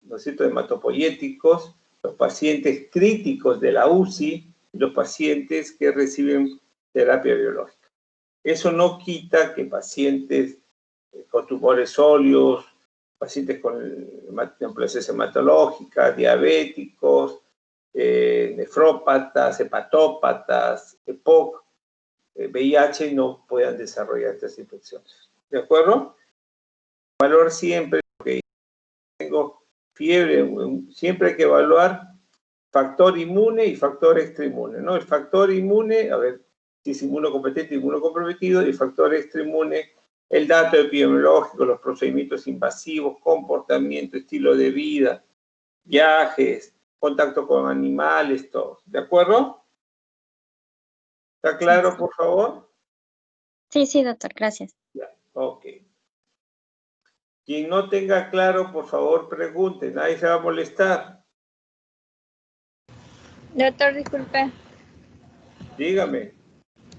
¿no es cierto?, hematopoyéticos, los pacientes críticos de la UCI, y los pacientes que reciben terapia biológica. Eso no quita que pacientes con tumores sólidos, pacientes con neoplasia hematológica, diabéticos, nefrópatas, hepatópatas, EPOC, VIH no puedan desarrollar estas infecciones. ¿De acuerdo? Valor siempre, porque tengo fiebre, siempre hay que evaluar factor inmune y factor extrainmune, ¿no? El factor inmune, a ver si es inmunocompetente o inmunocomprometido, y el factor extrainmune, el dato epidemiológico, los procedimientos invasivos, comportamiento, estilo de vida, viajes, contacto con animales, todo. ¿De acuerdo? ¿Está claro, por favor? Sí, doctor, gracias. Ya, ok. Quien no tenga claro, por favor, pregunte. Nadie se va a molestar. Doctor, disculpe. Dígame.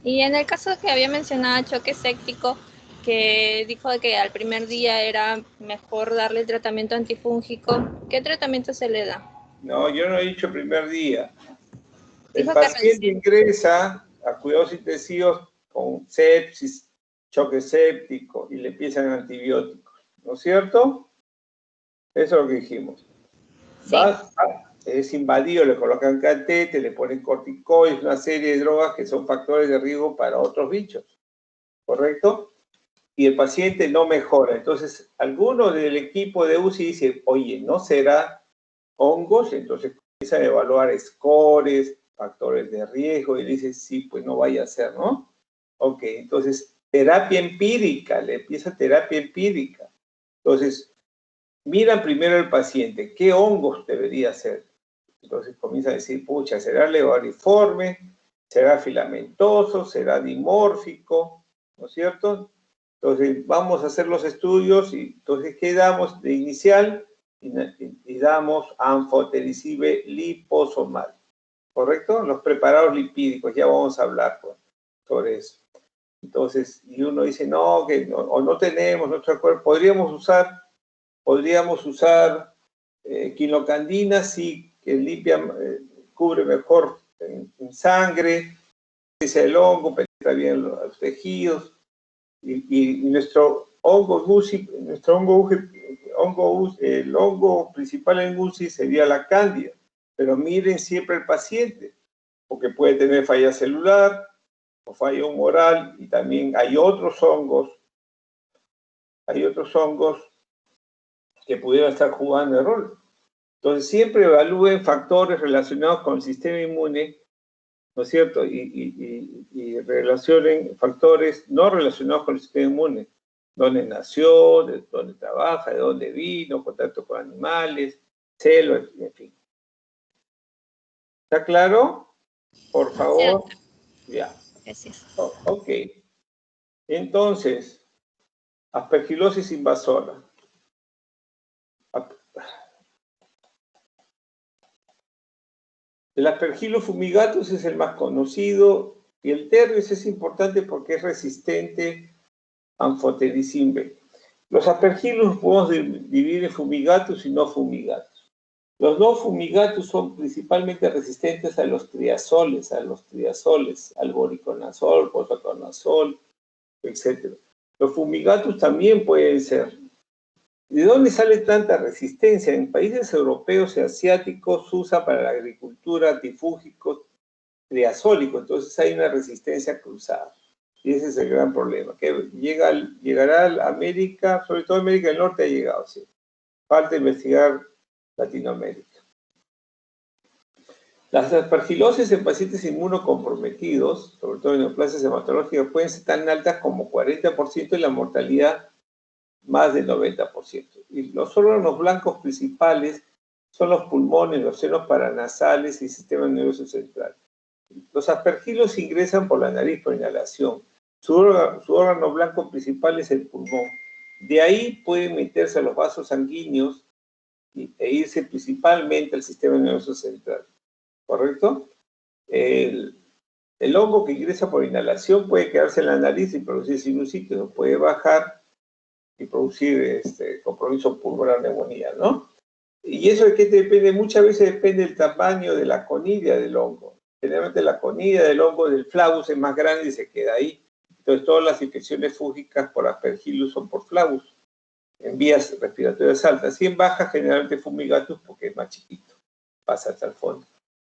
Y en el caso que había mencionado choque séptico, que dijo que al primer día era mejor darle el tratamiento antifúngico, ¿qué tratamiento se le da? No, yo no he dicho primer día. El Dijo que paciente ingresa a cuidados intensivos con sepsis, choque séptico y le empiezan antibióticos, ¿no es cierto? Eso es lo que dijimos. sí. Es invadido, le colocan catete, le ponen corticoides, una serie de drogas que son factores de riesgo para otros bichos, ¿correcto? Y el paciente no mejora. Entonces, alguno del equipo de UCI dice, oye, ¿no será hongos? Entonces comienzan a evaluar scores, factores de riesgo, y dice, sí, pues no vaya a ser, ¿no? Ok, entonces, terapia empírica, le empieza terapia empírica. Entonces, miran primero al paciente, ¿qué hongos debería ser? Entonces comienza a decir, pucha, ¿será levariforme? ¿Será filamentoso? ¿Será dimórfico? ¿No es cierto? Entonces vamos a hacer los estudios y entonces ¿qué damos de inicial? Y damos anfotericibe liposomal, ¿correcto? Los preparados lipídicos, ya vamos a hablar sobre eso. Entonces, y uno dice, no, que no, o no tenemos nuestro cuerpo, podríamos usar quinocandina, sí, que limpia, cubre mejor en sangre, dice el hongo, penetra bien los tejidos, y nuestro hongo GUSI, el hongo principal en GUSI sería la cándida, pero miren siempre el paciente, porque puede tener falla celular o falla humoral, y también hay otros hongos que pudieran estar jugando el rol. Entonces, siempre evalúen factores relacionados con el sistema inmune, ¿no es cierto? Y relacionen factores no relacionados con el sistema inmune. Dónde nació, de dónde trabaja, de dónde vino, contacto con animales, células, en fin. ¿Está claro? Por favor. Ya. Gracias. Ok. Entonces, aspergilosis invasora. El Aspergillus fumigatus es el más conocido y el terris es importante porque es resistente a anfotericin B. Los Aspergillus podemos dividir en fumigatus y no fumigatus. Los no fumigatus son principalmente resistentes a los triazoles, al voriconazol, posaconazol, etc. Los fumigatus también pueden ser. ¿De dónde sale tanta resistencia? En países europeos y asiáticos se usa para la agricultura antifúngicos triazólicos, entonces hay una resistencia cruzada. Y ese es el gran problema, que llegará a América, sobre todo América del Norte ha llegado, sí. Falta investigar Latinoamérica. Las aspergilosis en pacientes inmunocomprometidos, sobre todo en neoplasias hematológicas, pueden ser tan altas como 40% y la mortalidad más del 90%. Y los órganos blancos principales son los pulmones, los senos paranasales y el sistema nervioso central. Los aspergilos ingresan por la nariz por inhalación. Su órgano blanco principal es el pulmón. De ahí pueden meterse a los vasos sanguíneos e irse principalmente al sistema nervioso central. ¿Correcto? El hongo que ingresa por inhalación puede quedarse en la nariz y producir sinusitis, puede bajar y producir compromiso pulmonar, neumonía, ¿no? Y eso es que depende, muchas veces depende del tamaño de la conidia del hongo. Generalmente la conidia del hongo del flavus es más grande y se queda ahí. Entonces todas las infecciones fúngicas por aspergillus son por flavus, en vías respiratorias altas. Y en bajas generalmente fumigatus porque es más chiquito, pasa hasta el fondo.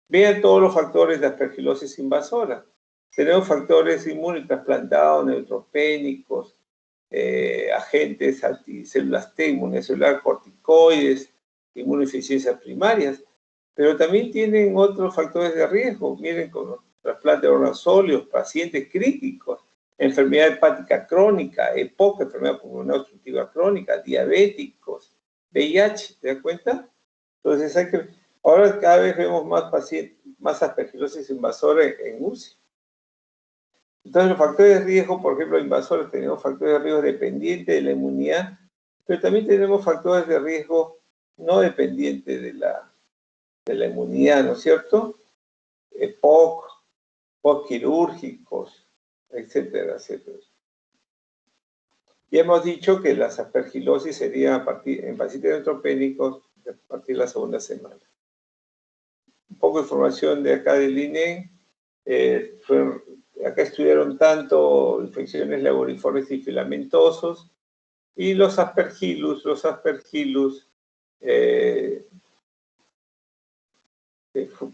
Vean todos los factores de aspergilosis invasora. Tenemos factores inmunotrasplantados, neutropénicos, agentes anticélulas T, inmunecelular, corticoides, inmunodeficiencias primarias, pero también tienen otros factores de riesgo. Miren, con trasplante de órganos sólidos, pacientes críticos, enfermedad hepática crónica, EPOC, enfermedad pulmonar obstructiva crónica, diabéticos, VIH, ¿te das cuenta? Entonces ahora cada vez vemos más pacientes, más aspergilosis invasora en UCI. Entonces los factores de riesgo, por ejemplo, invasores, tenemos factores de riesgo dependientes de la inmunidad, pero también tenemos factores de riesgo no dependientes de la inmunidad, ¿no es cierto? POC, postquirúrgicos, etcétera, etcétera. Y hemos dicho que las aspergilosis serían en pacientes neutropénicos a partir de la segunda semana. Un poco de información de acá del INE. Acá estudiaron tanto infecciones laboriformes y filamentosos y los aspergillus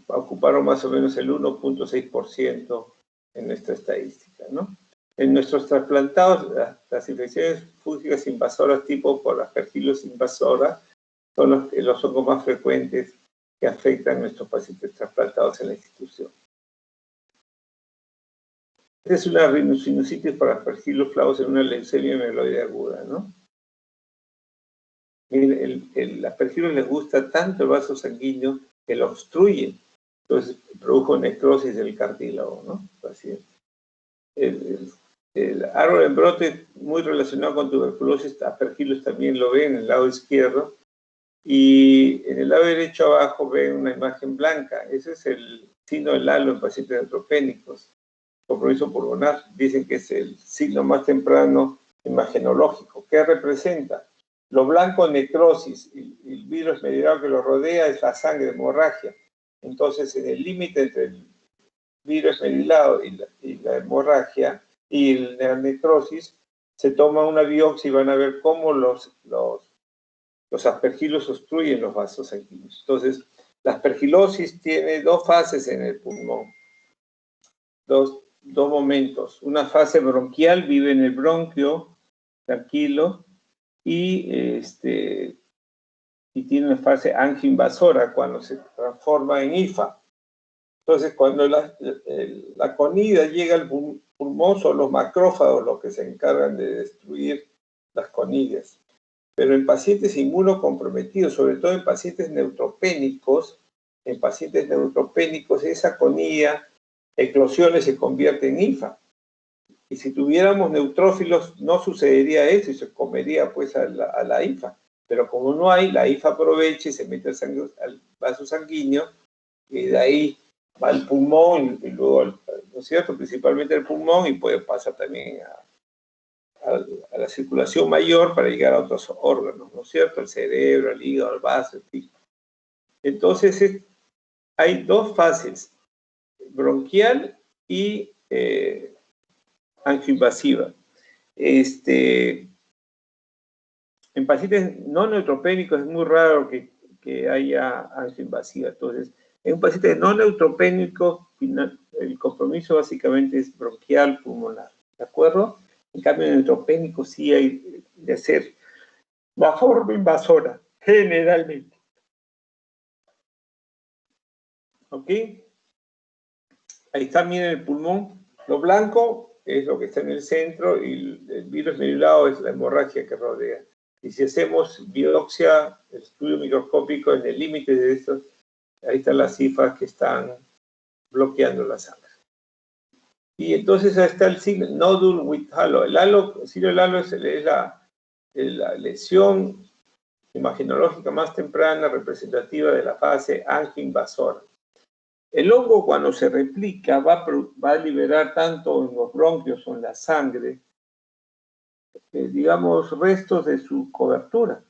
ocuparon más o menos el 1.6% en nuestra estadística, ¿no? En nuestros trasplantados, las infecciones fúngicas invasoras tipo por Aspergillus invasora son los hongos más frecuentes que afectan a nuestros pacientes trasplantados en la institución. Esta es una rhinosinusitis por Aspergillus flavus en una leucemia mieloide aguda, ¿no? El Aspergillus les gusta tanto el vaso sanguíneo que lo obstruye, entonces produjo necrosis del cartílago, ¿no? Así es. El árbol en brote muy relacionado con tuberculosis, Aspergillus también lo ven en el lado izquierdo, y en el lado derecho abajo ven una imagen blanca. Ese es el signo del halo en pacientes neutropénicos. Compromiso pulmonar, dicen que es el signo más temprano imagenológico. ¿Qué representa? Lo blanco, necrosis, y el virus medular que lo rodea es la sangre, hemorragia. Entonces, en el límite entre el virus medular y la hemorragia y la necrosis, se toma una biopsia y van a ver cómo los aspergillus obstruyen los vasos sanguíneos. Entonces, la aspergilosis tiene dos fases en el pulmón, dos momentos. Una fase bronquial, vive en el bronquio, tranquilo, y tiene una fase angioinvasora cuando se transforma en IFA. Entonces, cuando la conida llega al pulmón, son los macrófagos los que se encargan de destruir las conidias. Pero en pacientes inmunocomprometidos, sobre todo en pacientes neutropénicos, esa conidia, eclosiones, se convierte en IFA. Y si tuviéramos neutrófilos, no sucedería eso y se comería pues a la IFA. Pero como no hay, la IFA aprovecha y se mete al vaso sanguíneo, y de ahí va al pulmón y luego, ¿no es cierto?, principalmente al pulmón, y puede pasar también a la circulación mayor para llegar a otros órganos, ¿no es cierto?, al cerebro, al hígado, al vaso, en fin. Entonces, hay dos fases, bronquial y angioinvasiva. En pacientes no neutropénicos es muy raro que haya angioinvasiva. Entonces, en un paciente no neutropénico, el compromiso básicamente es bronquial, pulmonar. ¿De acuerdo? En cambio, en neutropénico sí hay de ser la forma invasora, generalmente. ¿Ok? Ahí está, miren el pulmón. Lo blanco es lo que está en el centro y el virus medulado es la hemorragia que rodea. Y si hacemos biopsia, estudio microscópico en el límite de estos, ahí están las cifras que están bloqueando la sangre. Y entonces ahí está el signo nodule with halo. El signo del halo es la lesión imagenológica más temprana representativa de la fase angioinvasora. El hongo, cuando se replica, va a liberar tanto en los bronquios o en la sangre, digamos, restos de su cobertura.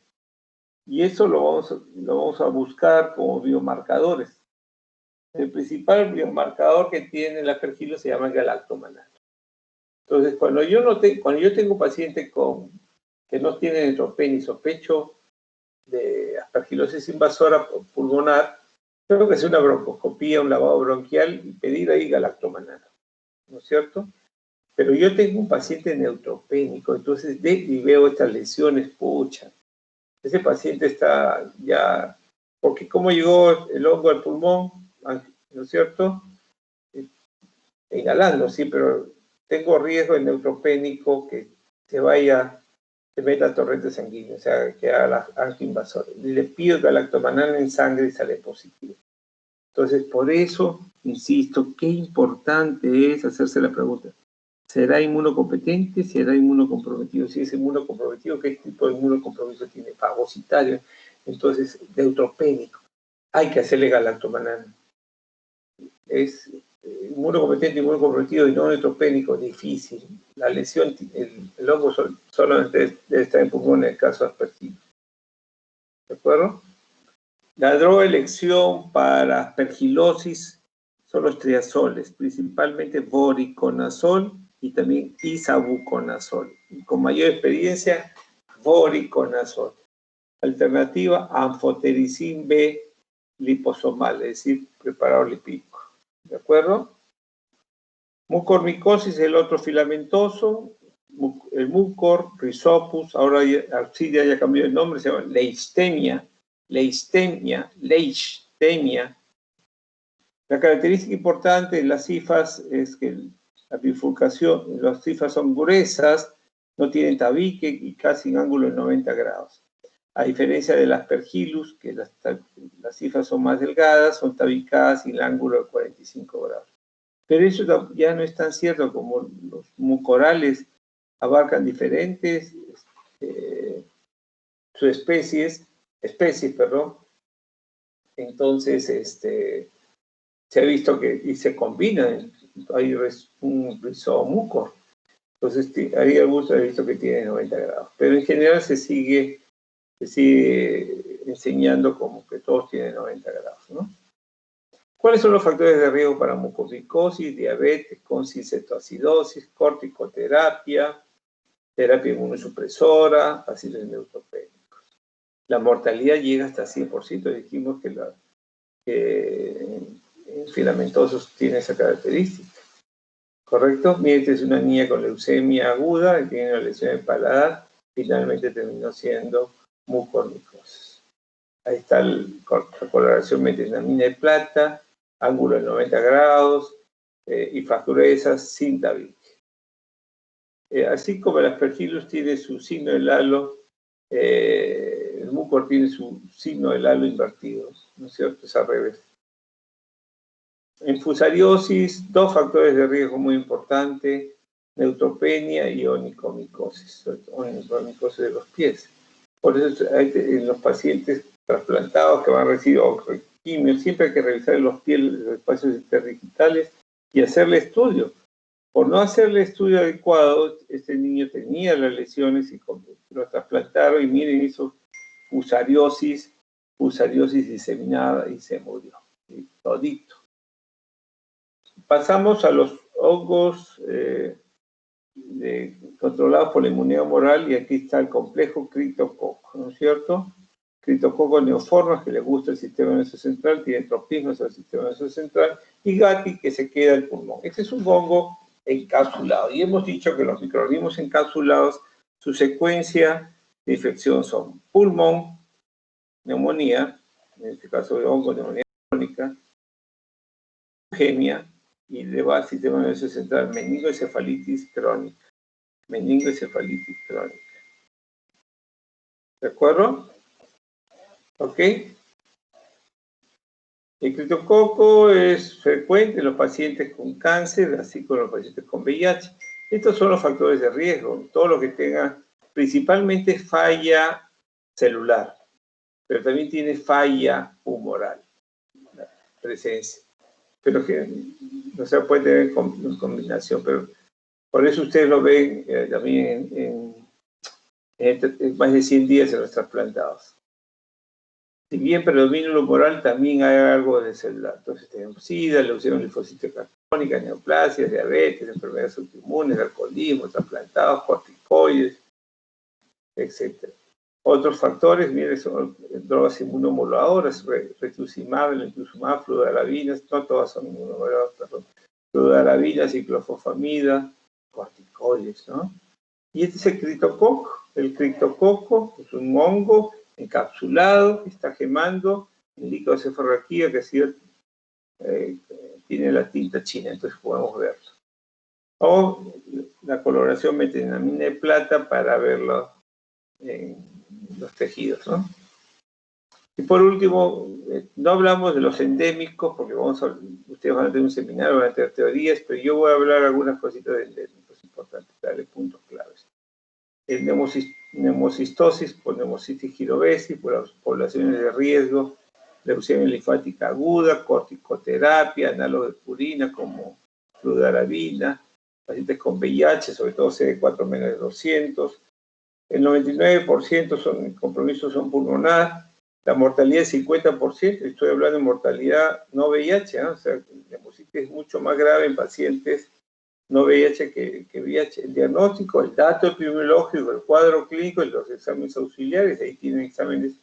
Y eso lo vamos a buscar como biomarcadores. El principal biomarcador que tiene el Aspergillus se llama galactomannan. Entonces, cuando yo tengo un paciente que no tiene neutropenia y sospecho de aspergilosis invasora pulmonar, tengo que hacer una broncoscopía, un lavado bronquial y pedir ahí galactomannan, ¿no es cierto? Pero yo tengo un paciente neutropénico, entonces veo estas lesiones, pucha. Ese paciente está ya, porque ¿cómo llegó el hongo al pulmón? ¿No es cierto? Inhalando, sí, pero tengo riesgo de neutropénico que se meta a torrente sanguíneo, o sea, que haga la angioinvasora. Le pido galactomannan en sangre y sale positivo. Entonces, por eso, insisto, qué importante es hacerse la pregunta. ¿Será inmunocompetente? ¿Será inmunocomprometido? Si es inmunocomprometido, ¿qué tipo de inmunocompromiso tiene? Fagocitario, entonces neutropénico. Hay que hacerle galactomannan. es inmunocompetente, inmunocomprometido y no neutropénico, difícil. La lesión, el hongo solamente debe estar en pulmón en el caso de aspergillus. ¿De acuerdo? La droga de elección para aspergilosis son los triazoles, principalmente voriconazol y también isavuconazol. Y con mayor experiencia, voriconazol. Alternativa, anfotericin B liposomal, es decir, preparado lipídico. ¿De acuerdo? Mucormicosis, el otro filamentoso, el mucor, Rhizopus, ahora Arcidia ya cambió el nombre, se llama leishtemia. La característica importante de las cifas es que la bifurcación, las cifas son gruesas, no tienen tabique y casi en ángulo de 90 grados. A diferencia de las aspergillus, que las cifas son más delgadas, son tabicadas y el ángulo de 45 grados. Pero eso ya no es tan cierto, como los mucorales abarcan diferentes especies, entonces se ha visto que y se combinan, hay un rizomucor, entonces ahí algunos he visto que tiene 90 grados, pero en general se sigue enseñando como que todos tienen 90 grados, ¿no? ¿Cuáles son los factores de riesgo para mucormicosis, diabetes, concitoacidosis, corticoterapia, terapia inmunosupresora, ácidos neutropénicos? La mortalidad llega hasta 100%, dijimos que filamentosos tiene esa característica. ¿Correcto? Miren, esta es una niña con leucemia aguda que tiene una lesión en paladar, finalmente terminó siendo mucormicosis. Ahí está la coloración metenamina de plata, ángulo de 90 grados y fracturezas sin tabique. Así como el aspergillus tiene su signo del halo, el mucor tiene su signo del halo invertido, ¿no es cierto? Es al revés. En fusariosis, dos factores de riesgo muy importantes, neutropenia y onicomicosis de los pies. Por eso en los pacientes trasplantados que van a recibir quimio, siempre hay que revisar los pies, los espacios interdigitales y hacerle estudio. Por no hacerle estudio adecuado, este niño tenía las lesiones y lo trasplantaron y miren, hizo fusariosis diseminada y se murió. Y todito. Pasamos a los hongos controlados por la inmunidad humoral y aquí está el complejo criptococo, ¿no es cierto? Criptococo neoformas, que le gusta el sistema nervioso central, tiene tropismos al sistema nervioso central, y Gatti, que se queda el pulmón. Este es un hongo encapsulado, y hemos dicho que los microorganismos encapsulados, su secuencia de infección son pulmón, neumonía, en este caso de hongo, neumonía crónica, leucemia, y le va al sistema nervioso central, meningoencefalitis crónica. ¿De acuerdo? ¿Ok? El criptococo es frecuente en los pacientes con cáncer, así como en los pacientes con VIH. Estos son los factores de riesgo, todo lo que tenga, principalmente falla celular, pero también tiene falla humoral, la presencia. Pero que no se puede tener en combinación, pero por eso ustedes lo ven también en más de 100 días en los trasplantados. Si bien predomina lo humoral, también hay algo de celular. Entonces tenemos SIDA, leucemia linfocítica crónica, neoplasias, diabetes, enfermedades autoinmunes, alcoholismo, trasplantados, corticoides, etc. Otros factores, miren, son drogas inmunomoduladoras, rituximab, lentuximab, fludarabina, no todas son inmunomoduladoras, perdón, fludarabina, ciclofosfamida, corticoides, ¿no? Y este es el criptococo. El criptococo es un hongo encapsulado, está gemando en líquido de cefalorraquía que ha sido, tiene la tinta china, entonces podemos verlo. O la coloración metenamina de plata para verlo en los tejidos, ¿no? Y por último, no hablamos de los endémicos, porque ustedes van a tener un seminario, van a tener teorías, pero yo voy a hablar algunas cositas de endémicos importantes, darle puntos claves. El neumocistosis por neumocitis girovesi, por las poblaciones de riesgo, leucemia linfática aguda, corticoterapia, análogos de purina como fludarabina, pacientes con VIH, sobre todo CD4 menos de 200. El 99% son compromisos son pulmonar, la mortalidad es 50%, estoy hablando de mortalidad no VIH, ¿eh? O sea, la hemocitis es mucho más grave en pacientes no VIH que VIH. El diagnóstico, el dato epidemiológico, el cuadro clínico y los exámenes auxiliares, ahí tienen exámenes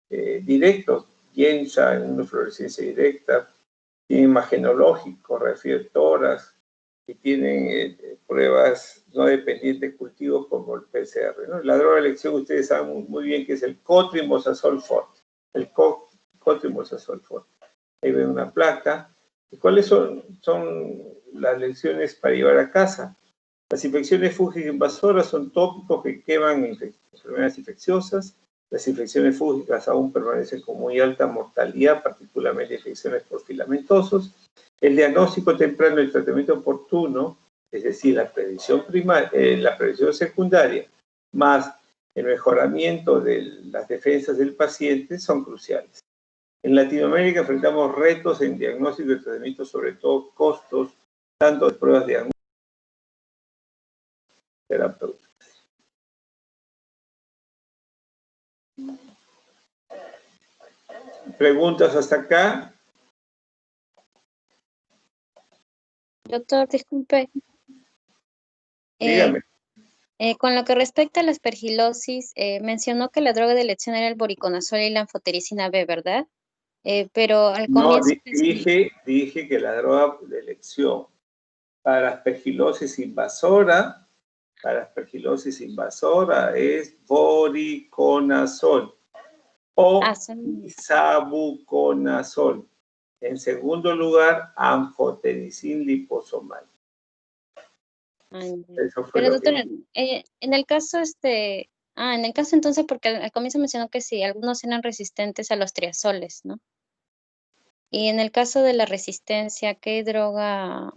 directos, INSA, inmunofluorescencia directa, tienen imagenológico, reflectoras, y tienen pruebas no dependientes de cultivos como el PCR, ¿no? La droga de elección, ustedes saben muy bien que es el cotrimoxazol forte, el cotrimoxazol forte. Ahí ven una placa. ¿Y cuáles son las lecciones para llevar a casa? Las infecciones fúngicas invasoras son tópicos que queman enfermedades infecciosas. Las infecciones fúngicas aún permanecen con muy alta mortalidad, particularmente infecciones por filamentosos. El diagnóstico temprano y el tratamiento oportuno, es decir, la prevención primaria, la prevención secundaria, más el mejoramiento de las defensas del paciente, son cruciales. En Latinoamérica enfrentamos retos en diagnóstico y tratamiento, sobre todo costos, tanto de pruebas diagnósticas terapéuticas. ¿Preguntas hasta acá? Doctor, disculpe. Dígame. Con lo que respecta a la aspergilosis, mencionó que la droga de elección era el voriconazol y la anfotericina B, ¿verdad? Pero al No, comienzo... dije que la droga de elección para aspergilosis invasora, es voriconazol o isavuconazol. En segundo lugar, anfotericin liposomal. Eso fue pero lo doctor, que... en el caso en el caso entonces, porque al comienzo mencionó que sí, algunos eran resistentes a los triazoles, ¿no? Y en el caso de la resistencia, ¿qué droga?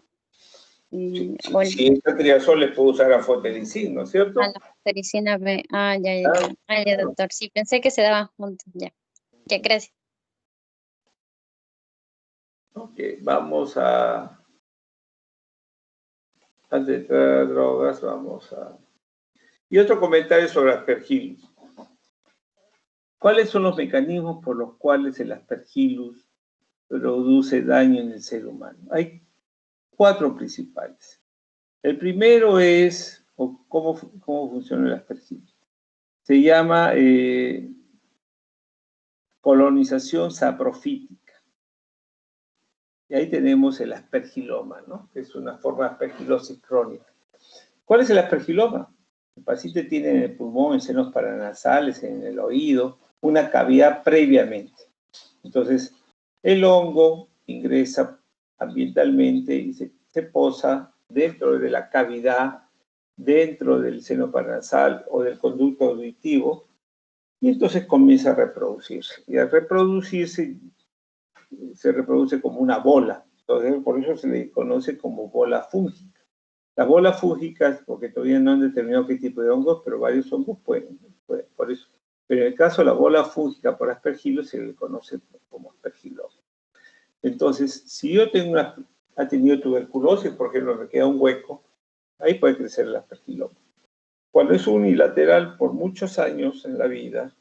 Si es triazol, le puedo usar anfotericin, ¿no es cierto? La anfotericina B. Ya, doctor. Sí, pensé que se daban juntos. Ya, gracias. Ok, vamos a... Antes de entrar a drogas, vamos a... Y otro comentario sobre aspergillus. ¿Cuáles son los mecanismos por los cuales el aspergillus produce daño en el ser humano? Hay 4 principales. El primero es cómo funciona el aspergillus. Se llama colonización saprofítica. Y ahí tenemos el aspergiloma, ¿no? Que es una forma de aspergilosis crónica. ¿Cuál es el aspergiloma? El paciente tiene en el pulmón, en senos paranasales, en el oído, una cavidad previamente. Entonces, el hongo ingresa ambientalmente y se posa dentro de la cavidad, dentro del seno paranasal o del conducto auditivo, y entonces comienza a reproducirse. Y al reproducirse, se reproduce como una bola. Entonces, por eso se le conoce como bola fúngica. Las bolas fúngicas, porque todavía no han determinado qué tipo de hongos, pero varios hongos pueden por eso. Pero en el caso de la bola fúngica por aspergillus se le conoce como aspergiloma. Entonces, si yo ha tenido tuberculosis, por ejemplo, me queda un hueco, ahí puede crecer el aspergiloma. Cuando es unilateral por muchos años en la vida,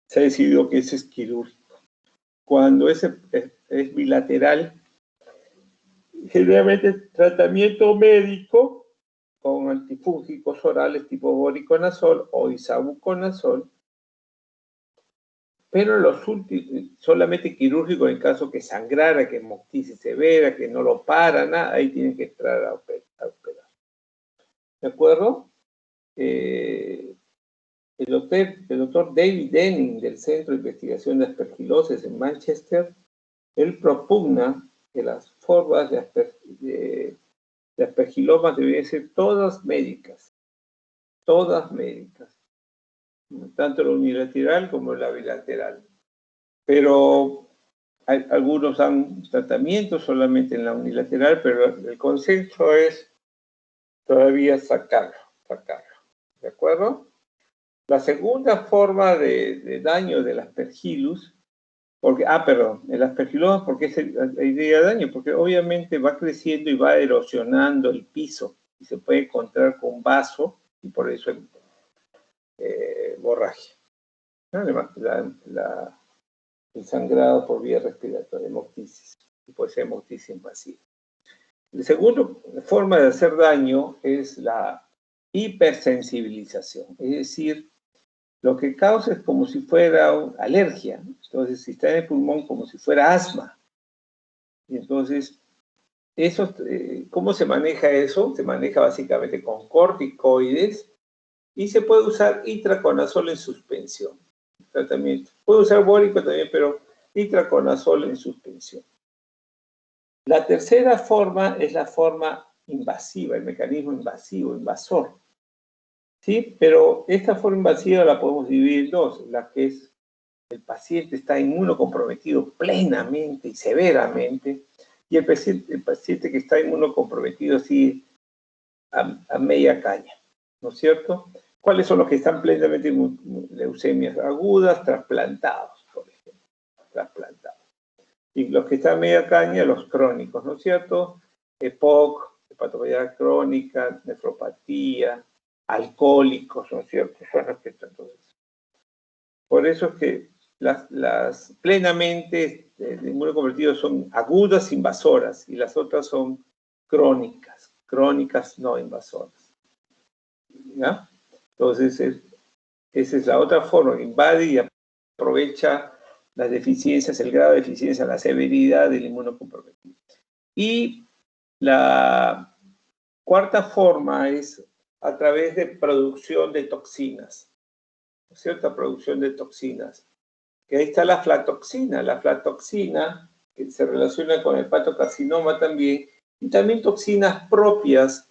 se ha decidido que ese es quirúrgico. Cuando es bilateral, generalmente tratamiento médico con antifúngicos orales tipo voriconazol o isavuconazol, pero solamente quirúrgico en caso que sangrara, que hemoptisis severa, que no lo para, nada, ahí tienen que entrar a operar. ¿De acuerdo? El doctor David Denning del Centro de Investigación de Aspergilosis en Manchester, él propugna que las formas de aspergilomas deberían ser todas médicas, tanto la unilateral como la bilateral. Pero algunos dan tratamiento solamente en la unilateral, pero el consenso es todavía sacarlo. ¿De acuerdo? La segunda forma de daño del aspergillus Porque, perdón, el aspergiloma, ¿por qué es la idea de daño? Porque obviamente va creciendo y va erosionando el piso y se puede encontrar con vaso y por eso hay hemorragia. El sangrado por vía respiratoria, hemoptisis, y puede ser hemoptisis invasiva. La segunda forma de hacer daño es la hipersensibilización, es decir, lo que causa es como si fuera alergia, ¿no? Entonces, si está en el pulmón, como si fuera asma. Y entonces, eso, ¿cómo se maneja eso? Se maneja básicamente con corticoides y se puede usar itraconazol en suspensión. Tratamiento. Puede usar bórico también, pero itraconazol en suspensión. La tercera forma es la forma invasiva, el mecanismo invasivo, invasor. ¿Sí? Pero esta forma invasiva la podemos dividir en dos, la que es el paciente está inmunocomprometido plenamente y severamente, y el paciente que está inmunocomprometido así a media caña, ¿no es cierto? ¿Cuáles son los que están plenamente leucemias agudas? Trasplantados, por ejemplo, trasplantados. Y los que están a media caña, los crónicos, ¿no es cierto? EPOC, hepatopatía crónica, nefropatía, alcohólicos, ¿no es cierto? Son los que están entonces. Por eso es que las plenamente inmunoconvertidos son agudas invasoras y las otras son crónicas no invasoras. ¿Ya? Entonces, esa es la otra forma, invade y aprovecha las deficiencias, el grado de deficiencia, la severidad del inmunocomprometido. Y la cuarta forma es a través de producción de toxinas, cierta producción de toxinas. Que ahí está la aflatoxina, que se relaciona con el hepatocarcinoma también, y también toxinas propias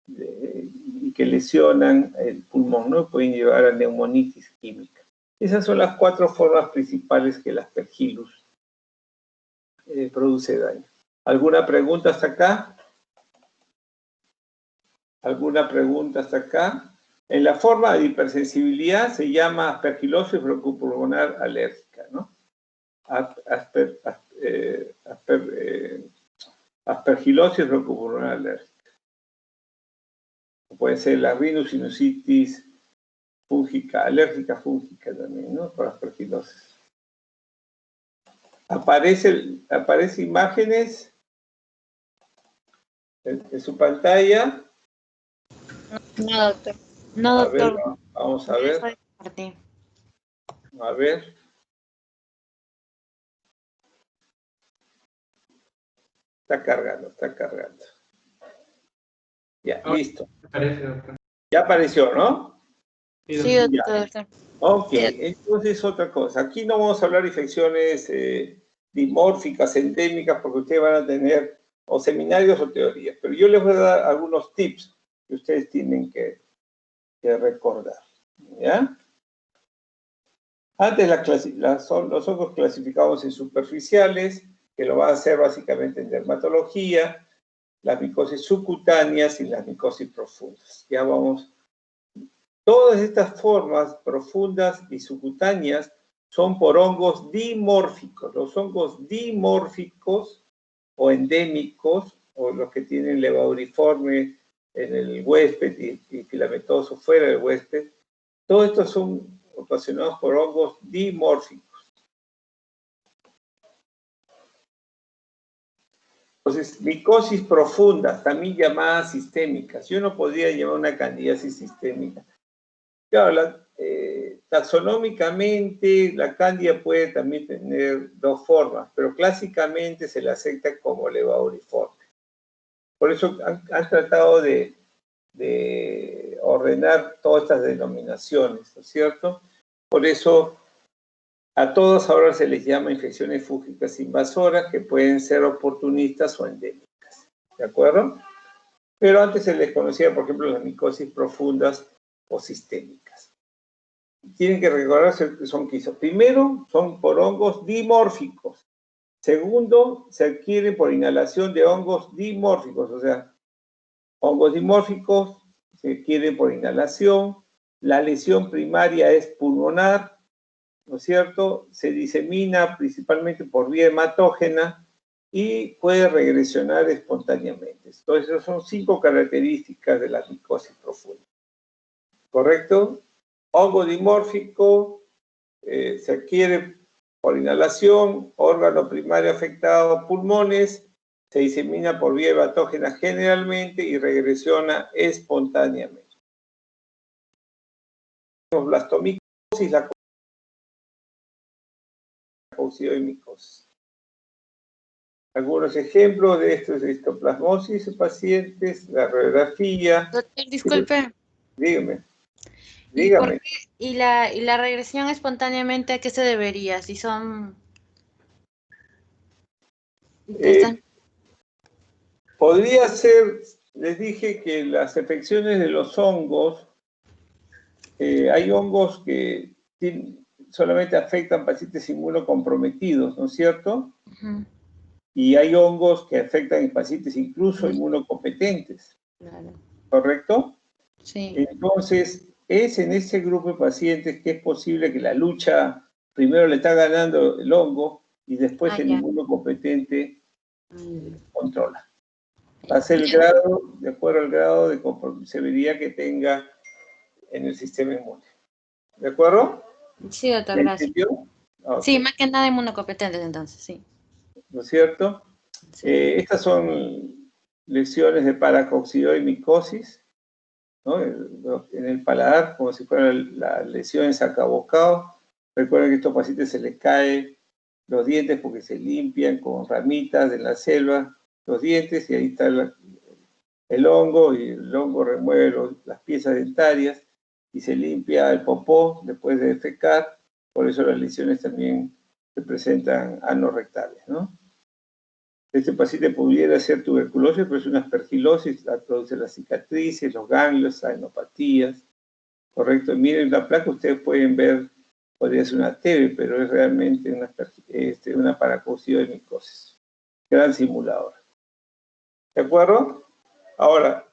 y que lesionan el pulmón, ¿no? Pueden llevar a neumonitis química. Esas son las cuatro formas principales que el Aspergillus produce daño. ¿Alguna pregunta hasta acá? ¿Alguna pregunta hasta acá? En la forma de hipersensibilidad se llama aspergilosis broncopulmonar alérgica, ¿no? Aspergilosis broncopulmonar alérgica. Puede ser la rhinosinusitis fúngica, alérgica fúngica también, ¿no? Por aspergilosis. Aparece imágenes en su pantalla. No, doctor. No, A ver, doctor. vamos a ver. A ver. Está cargando. Ya, listo. Parece, doctor. Ya apareció, ¿no? Sí, doctor. Ok, entonces otra cosa. Aquí no vamos a hablar de infecciones dimórficas, endémicas, porque ustedes van a tener o seminarios o teorías. Pero yo les voy a dar algunos tips que ustedes tienen que recordar. ¿Ya? Antes los hongos clasificamos en superficiales, que lo va a hacer básicamente en dermatología, las micosis subcutáneas y las micosis profundas. Ya vamos. Todas estas formas profundas y subcutáneas son por hongos dimórficos. Los hongos dimórficos o endémicos, o los que tienen levauriforme en el huésped y filamentoso fuera del huésped, todos estos son ocasionados por hongos dimórficos. Entonces, micosis profundas, también llamadas sistémicas. Yo no podría llamar una candidiasis sistémica. Claro, taxonómicamente la cándida puede también tener dos formas, pero clásicamente se la acepta como levauriforme. Por eso han tratado de ordenar todas estas denominaciones, ¿no es cierto? Por eso a todos ahora se les llama infecciones fúngicas invasoras, que pueden ser oportunistas o endémicas, ¿de acuerdo? Pero antes se les conocía, por ejemplo, las micosis profundas o sistémicas. Tienen que recordarse que son quisos. Primero, son por hongos dimórficos. Segundo, se adquieren por inhalación de hongos dimórficos, o sea, hongos dimórficos se adquieren por inhalación. La lesión primaria es pulmonar ¿no es cierto? Se disemina principalmente por vía hematógena y puede regresionar espontáneamente. Entonces, esas son 5 características de la micosis profunda. ¿Correcto? Hongo dimórfico se adquiere por inhalación, órgano primario afectado, pulmones, se disemina por vía hematógena generalmente y regresiona espontáneamente. Blastomicosis, la coccidiomicosis. Algunos ejemplos de esto es histoplasmosis en pacientes, la radiografía. Doctor, disculpe. Dígame. ¿Y por qué? ¿Y la regresión espontáneamente a qué se debería? Si son... Podría ser, les dije que las afecciones de los hongos, hay hongos que solamente afectan pacientes inmunocomprometidos, ¿no es cierto? Uh-huh. Y hay hongos que afectan a pacientes incluso inmunocompetentes. Claro. ¿Correcto? Sí. Entonces, es en ese grupo de pacientes que es posible que la lucha primero le está ganando el hongo y después el inmunocompetente controla. Va a ser el grado, de acuerdo al grado de severidad que tenga en el sistema inmune. ¿De acuerdo? Sí, doctor, gracias. Okay. Sí, más que nada inmunocompetentes entonces, sí. ¿No es cierto? Sí. Estas son lesiones de paracoccidiomicosis, ¿no? En el paladar, como si fueran las lesiones acabocado. Recuerden que a estos pacientes se les caen los dientes porque se limpian con ramitas de la selva los dientes y ahí está el hongo, y el hongo remueve las piezas dentarias y se limpia el popó después de defecar. Por eso las lesiones también se presentan anorrectales, ¿no? Este paciente pudiera ser tuberculosis, pero es una aspergilosis, produce las cicatrices, los ganglios, adenopatías, ¿correcto? Miren la placa, ustedes pueden ver, podría ser una TB, pero es realmente una paracoccidiomicosis. Gran simulador. ¿De acuerdo? Ahora,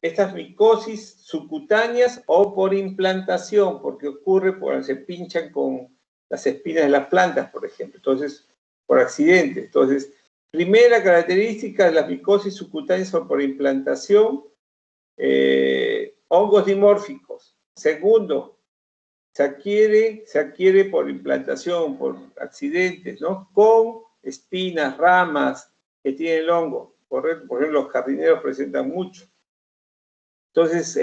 estas micosis subcutáneas o por implantación, porque ocurre cuando se pinchan con las espinas de las plantas, por ejemplo. Entonces, por accidente. Entonces, primera característica de las micosis subcutáneas son por implantación, hongos dimórficos. Segundo, se adquiere por implantación, por accidentes, ¿no? Con espinas, ramas que tiene el hongo. Correcto. Por ejemplo, los jardineros presentan mucho. Entonces,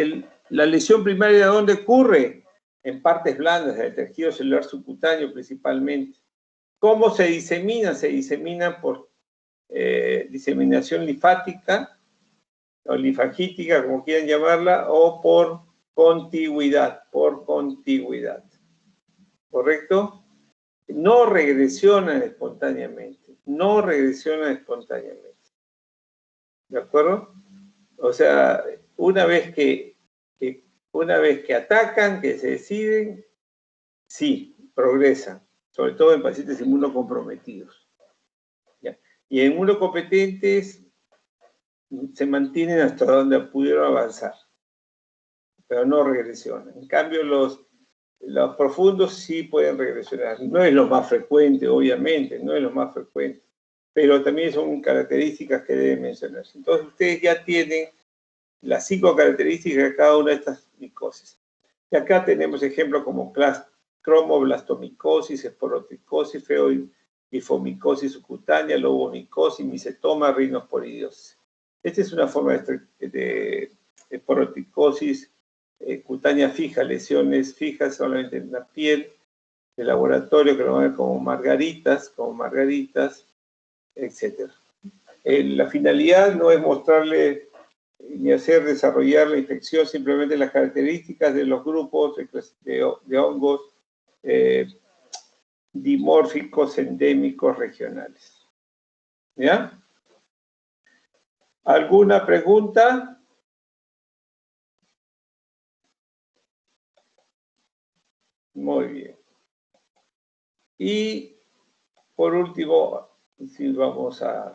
la lesión primaria, ¿de dónde ocurre? En partes blandas del tejido celular subcutáneo principalmente. ¿Cómo se disemina? Se disemina por diseminación linfática o linfagítica, como quieran llamarla, o por contigüidad, ¿correcto? No regresionan espontáneamente, ¿de acuerdo? O sea, una vez que atacan, que se deciden, sí, progresan, sobre todo en pacientes inmunocomprometidos. ¿Ya? Y en inmunocompetentes se mantienen hasta donde pudieron avanzar, pero no regresionan. En cambio, los profundos sí pueden regresionar. No es lo más frecuente, obviamente, no es lo más frecuente, pero también son características que deben mencionarse. Entonces, ustedes ya tienen las 5 características de cada una de estas micosis. Y acá tenemos ejemplos como cromoblastomicosis, esporoticosis, feoifomicosis subcutánea, lobomicosis, micetoma, rinosporidiosis. Esta es una forma de esporoticosis cutánea fija, lesiones fijas solamente en la piel, de laboratorio, que lo van a ver como margaritas, etc. La finalidad no es mostrarle ni hacer desarrollar la infección, simplemente las características de los grupos de hongos dimórficos endémicos regionales. ¿Ya? ¿Alguna pregunta? Muy bien. Y por último, si vamos a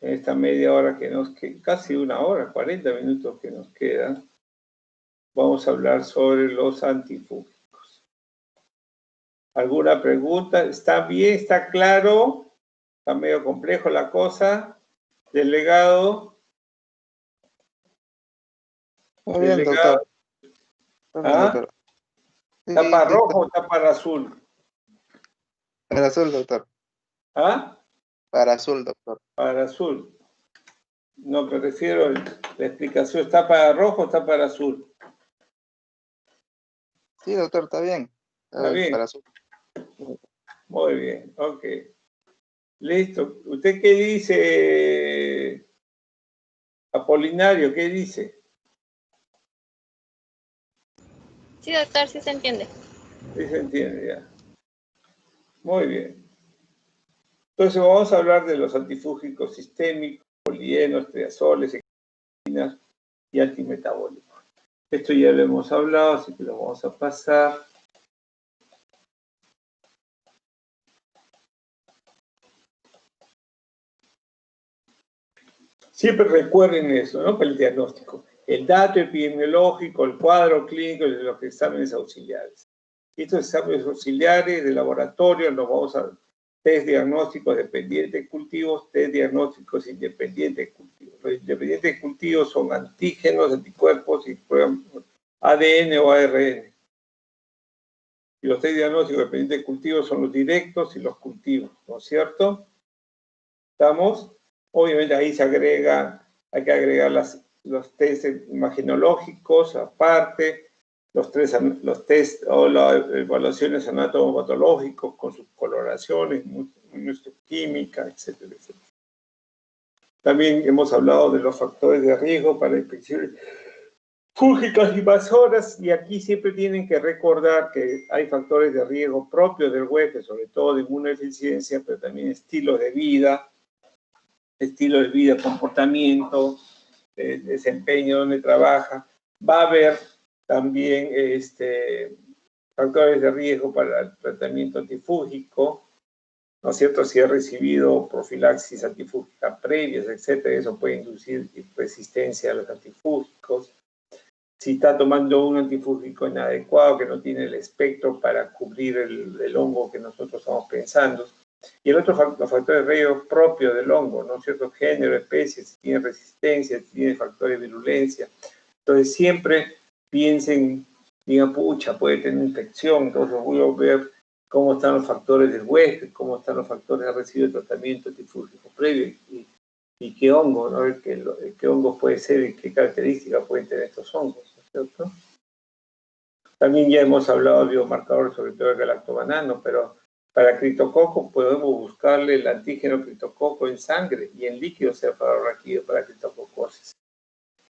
en esta media hora que nos queda, casi una hora, 40 minutos que nos quedan, vamos a hablar sobre los antifúngicos. ¿Alguna pregunta? ¿Está bien? ¿Está claro? ¿Está medio complejo la cosa? Delegado. Muy bien, Delegado. doctor. Está bien, ¿Ah? doctor. ¿Está Sí, para sí, rojo o está para azul? para azul, doctor. ¿Ah? Para azul, doctor. Para azul. No, me refiero, la explicación, ¿está para rojo o está para azul? Sí, doctor, está bien. Está bien. Para azul. Muy bien, ok. Listo. ¿Usted qué dice, Apolinario? ¿Qué dice? Sí, doctor, sí se entiende. Sí se entiende ya. Muy bien. Entonces vamos a hablar de los antifúngicos sistémicos, polienos, triazoles, equinas y antimetabólicos. Esto ya lo hemos hablado, así que lo vamos a pasar. Siempre recuerden eso, ¿no? Para el diagnóstico. El dato epidemiológico, el cuadro clínico de los exámenes auxiliares. Estos exámenes auxiliares de laboratorio los vamos a test diagnósticos dependientes de cultivos, test diagnósticos independientes de cultivos. Los independientes de cultivos son antígenos, anticuerpos y prueban ADN o ARN. Y los test diagnósticos dependientes de cultivos son los directos y los cultivos, ¿no es cierto? ¿Estamos? Obviamente ahí se agrega, hay que agregar los test imagenológicos aparte, los test o las evaluaciones anatomopatológicos con sus coloraciones, química, etcétera, etcétera. También hemos hablado de los factores de riesgo para infecciones fúngicas invasoras, y aquí siempre tienen que recordar que hay factores de riesgo propios del huésped, sobre todo de inmunodeficiencia, pero también estilos de vida, comportamiento, desempeño donde trabaja. Va a haber también factores de riesgo para el tratamiento antifúngico, ¿no es cierto? Si ha recibido profilaxis antifúngica previas, etcétera, eso puede inducir resistencia a los antifúngicos. Si está tomando un antifúngico inadecuado que no tiene el espectro para cubrir el hongo que nosotros estamos pensando. Y el otro, los factores de riesgo propios del hongo, ¿no es cierto? Género, especie, si tiene resistencia, si tiene factores de virulencia. Entonces siempre piensen, digan, pucha, puede tener infección, entonces voy a ver cómo están los factores del huésped, cómo están los factores de recibido de tratamiento antifúngico previo y qué hongo, ¿no? Qué hongo puede ser y qué características pueden tener estos hongos, ¿no es cierto? También ya hemos hablado de biomarcadores, sobre todo el galactobanano, pero para criptococo podemos buscarle el antígeno criptococo en sangre y en líquido cefalorraquídeo para criptococosis.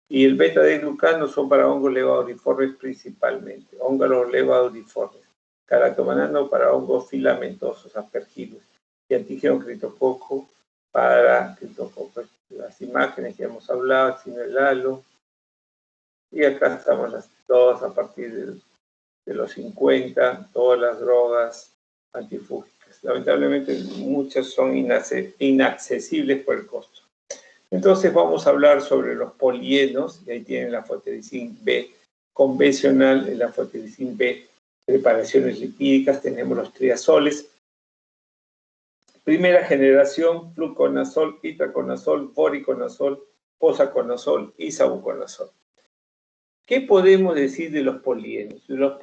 Y el beta-glucano son para hongos levadouriformes principalmente, hongos levadouriformes. Galactobanano para hongos filamentosos, aspergillus. Y antígeno criptococo para criptococo. Las imágenes que hemos hablado, sinelalo. Y acá estamos todas a partir de los 50, todas las drogas antifúngicas. Lamentablemente muchas son inaccesibles por el costo. Entonces vamos a hablar sobre los polienos, y ahí tienen la anfotericin B convencional, la anfotericin B, preparaciones lipídicas, tenemos los triazoles. Primera generación, fluconazol, itraconazol, voriconazol, posaconazol y sabuconazol. ¿Qué podemos decir de los polienos? Los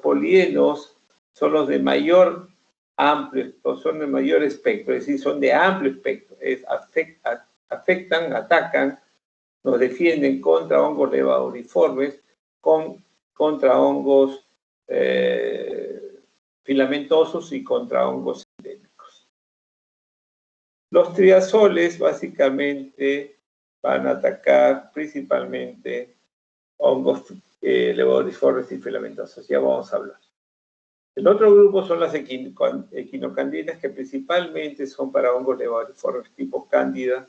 polienos son los de mayor amplio, o son de mayor espectro, es decir, son de amplio espectro, atacan, nos defienden contra hongos levadouriformes, contra hongos filamentosos y contra hongos endémicos. Los triazoles básicamente van a atacar principalmente hongos levadouriformes y filamentosos, ya vamos a hablar. El otro grupo son las equinocandinas, que principalmente son para hongos levadouriformes tipo cándida,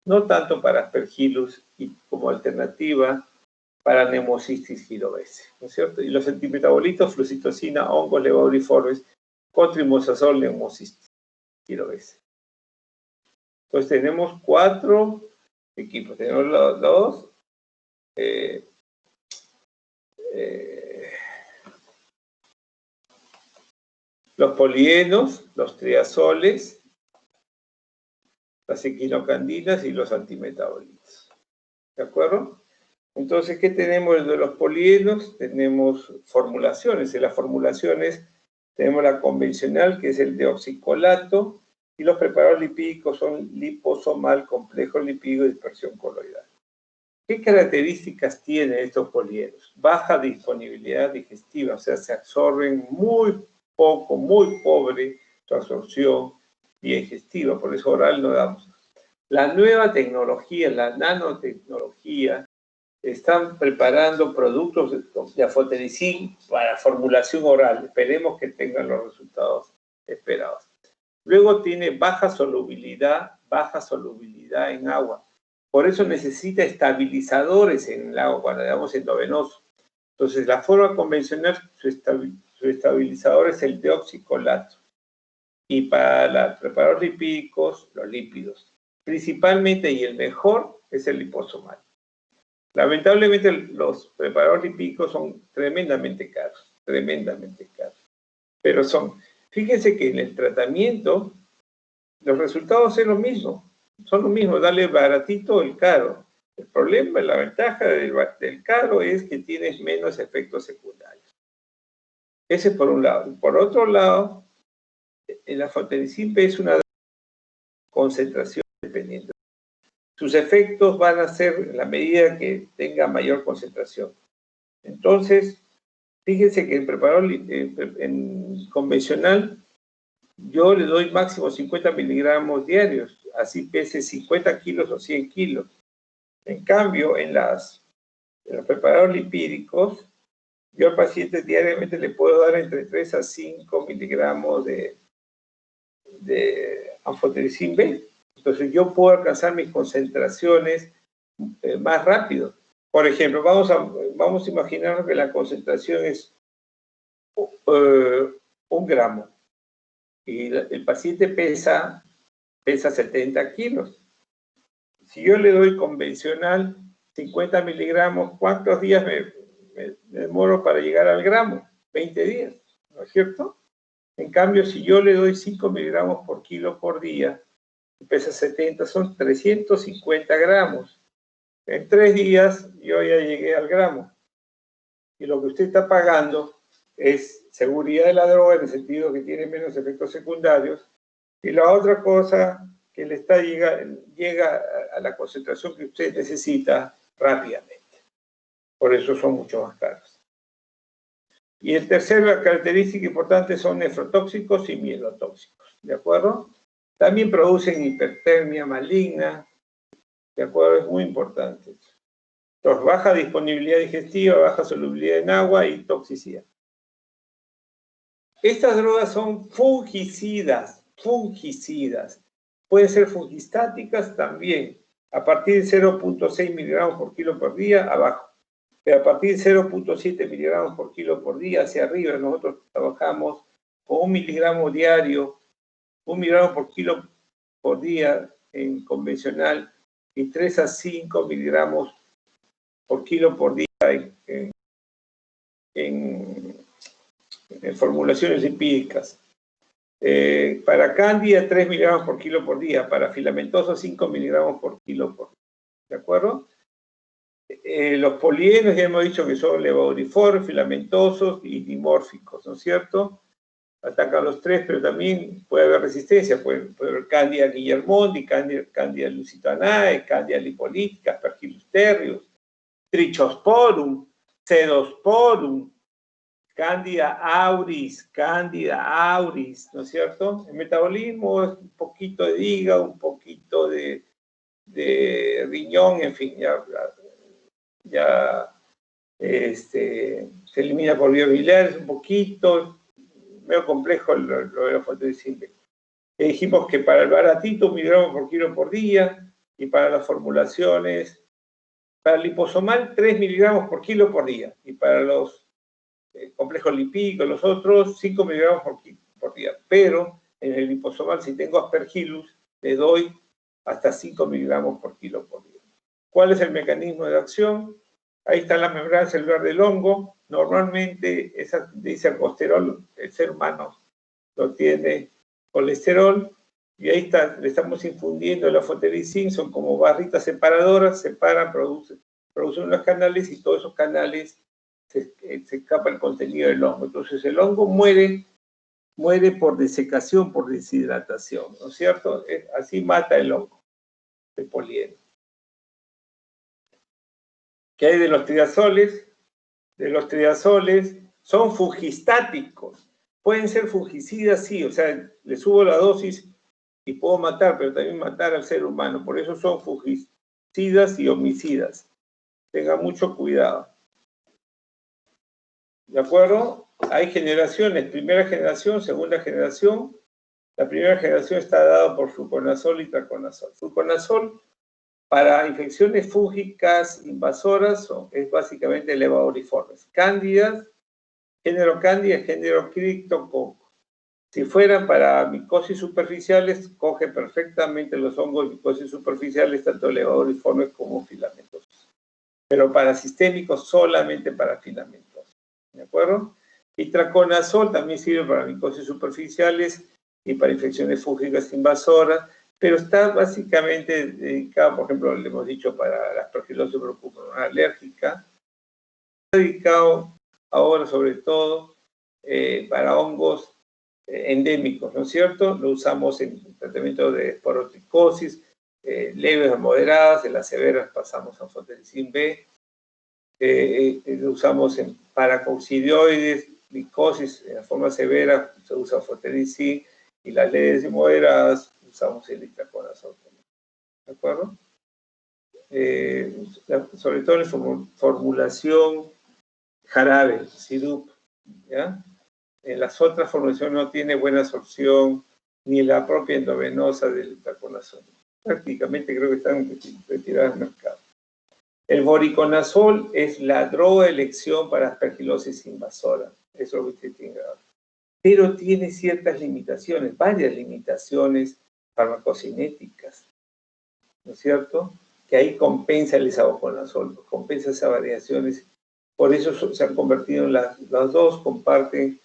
no tanto para aspergillus y como alternativa para Pneumocystis gyrovese, ¿no es cierto? Y los antimetabolitos, flucitocina, hongos levadouriformes, cotrimosazol, Pneumocystis gyrovese. Entonces tenemos 4 equipos, tenemos los los polienos, los triazoles, las equinocandinas y los antimetabolitos. ¿De acuerdo? Entonces, ¿qué tenemos de los polienos? Tenemos formulaciones. En las formulaciones tenemos la convencional, que es el deoxicolato, y los preparados lipídicos son liposomal, complejo lipídico y dispersión coloidal. ¿Qué características tienen estos polienos? Baja disponibilidad digestiva, o sea, se absorben muy poco, muy pobre su absorción digestiva, por eso oral no damos. La nueva tecnología, la nanotecnología, están preparando productos de anfotericin para formulación oral. Esperemos que tengan los resultados esperados. Luego tiene baja solubilidad en agua. Por eso necesita estabilizadores en el agua cuando le damos endovenoso. Entonces, la forma convencional, su estabilizador es el deoxicolato. Y para preparados lipídicos, los lípidos. Principalmente, y el mejor, es el liposomal. Lamentablemente, los preparados lipídicos son tremendamente caros. Pero fíjense que en el tratamiento, los resultados son lo mismo, darle baratito el caro. El problema, la ventaja del caro es que tienes menos efectos secundarios. Ese por un lado. Y por otro lado, el anfotericin B es una concentración dependiente. Sus efectos van a ser en la medida que tenga mayor concentración. Entonces, fíjense que el preparador convencional, yo le doy máximo 50 miligramos diarios, así pese 50 kilos o 100 kilos. En cambio, en los preparados lipídicos, yo al paciente diariamente le puedo dar entre 3 a 5 miligramos de anfotericin B. Entonces, yo puedo alcanzar mis concentraciones más rápido. Por ejemplo, vamos a imaginar que la concentración es 1 gramo y el paciente pesa 70 kilos. Si yo le doy convencional 50 miligramos, ¿cuántos días me demoro para llegar al gramo? 20 días, ¿no es cierto? En cambio, si yo le doy 5 miligramos por kilo por día, pesa 70, son 350 gramos. En 3 días yo ya llegué al gramo. Y lo que usted está pagando es seguridad de la droga, en el sentido que tiene menos efectos secundarios. Y la otra cosa que le llega a la concentración que usted necesita rápidamente. Por eso son mucho más caros. Y el tercero, la característica importante son nefrotóxicos y mielotóxicos. ¿De acuerdo? También producen hipertermia maligna, ¿de acuerdo? Es muy importante. Entonces, baja disponibilidad digestiva, baja solubilidad en agua y toxicidad. Estas drogas son fungicidas. Pueden ser fungistáticas también, a partir de 0.6 miligramos por kilo por día, abajo. Pero a partir de 0.7 miligramos por kilo por día, hacia arriba, nosotros trabajamos con 1 miligramo diario, 1 miligramo por kilo por día en convencional y 3 a 5 miligramos por kilo por día en formulaciones lipídicas. Para cándida, 3 miligramos por kilo por día. Para filamentosos, 5 miligramos por kilo por día. ¿De acuerdo? Los polienos ya hemos dicho que son levaduriformes, filamentosos y dimórficos, ¿no es cierto? Atacan los 3, pero también puede haber resistencia. Puede haber Candida guillermondi, Candida lusitanae, Candida lipolítica, Aspergillus tertius, Trichosporum, Pseudosporum, Candida auris, ¿no es cierto? El metabolismo es un poquito de hígado, un poquito de riñón, en fin, se elimina por vía biliar, es un poquito, medio complejo lo de los anfotericin B. Dijimos que para el baratito 1 miligramo por kilo por día, y para las formulaciones, para el liposomal 3 miligramos por kilo por día, y para los complejos lipídicos, los otros 5 miligramos por día. Pero en el liposomal, si tengo Aspergillus, le doy hasta 5 miligramos por kilo por día. ¿Cuál es el mecanismo de acción? Ahí está la membrana celular del hongo. Normalmente esa dice alcosterol, el ser humano lo tiene colesterol, y ahí está, le estamos infundiendo el anfotericin, son como barritas separadoras, separan, producen unos canales, y todos esos canales se escapa el contenido del hongo. Entonces el hongo muere por desecación, por deshidratación, ¿no es cierto? Así mata el hongo de poliedro. ¿Qué hay de los triazoles? De los triazoles son fungistáticos. Pueden ser fungicidas, sí, o sea, le subo la dosis y puedo matar, pero también matar al ser humano. Por eso son fungicidas y homicidas. Tengan mucho cuidado. ¿De acuerdo? Hay generaciones, primera generación, segunda generación. La primera generación está dada por fluconazol y traconazol. Fluconazol para infecciones fúngicas invasoras es básicamente levaduriformes. Cándidas, género Cándida, género Cryptococcus. Si fueran para micosis superficiales, coge perfectamente los hongos de micosis superficiales, tanto levaduriformes como filamentosos. Pero para sistémicos, solamente para filamentosos. ¿De acuerdo? Y traconazol también sirve para micosis superficiales y para infecciones fúngicas invasoras, pero está básicamente dedicado, por ejemplo, le hemos dicho para la aspergilosis broncopulmonar alérgica, está dedicado ahora sobre todo para hongos endémicos, ¿no es cierto? Lo usamos en tratamiento de esporotricosis, leves a moderadas, en las severas pasamos a anfotericin B, lo usamos en paracoccidioides, micosis en la forma severa, se usa anfotericin, y las leves y moderadas usamos el itraconazol. ¿De acuerdo? Sobre todo en su formulación jarabe, sirup, ¿ya? En las otras formulaciones no tiene buena absorción, ni la propia endovenosa del itraconazol. Prácticamente creo que están retiradas del mercado. El voriconazol es la droga de elección para aspergilosis invasora. Eso es lo que usted tiene que ver. Pero tiene ciertas limitaciones, varias limitaciones farmacocinéticas, ¿no es cierto? Que ahí compensa el isavuconazol, compensa esas variaciones. Por eso se han convertido en las dos, comparten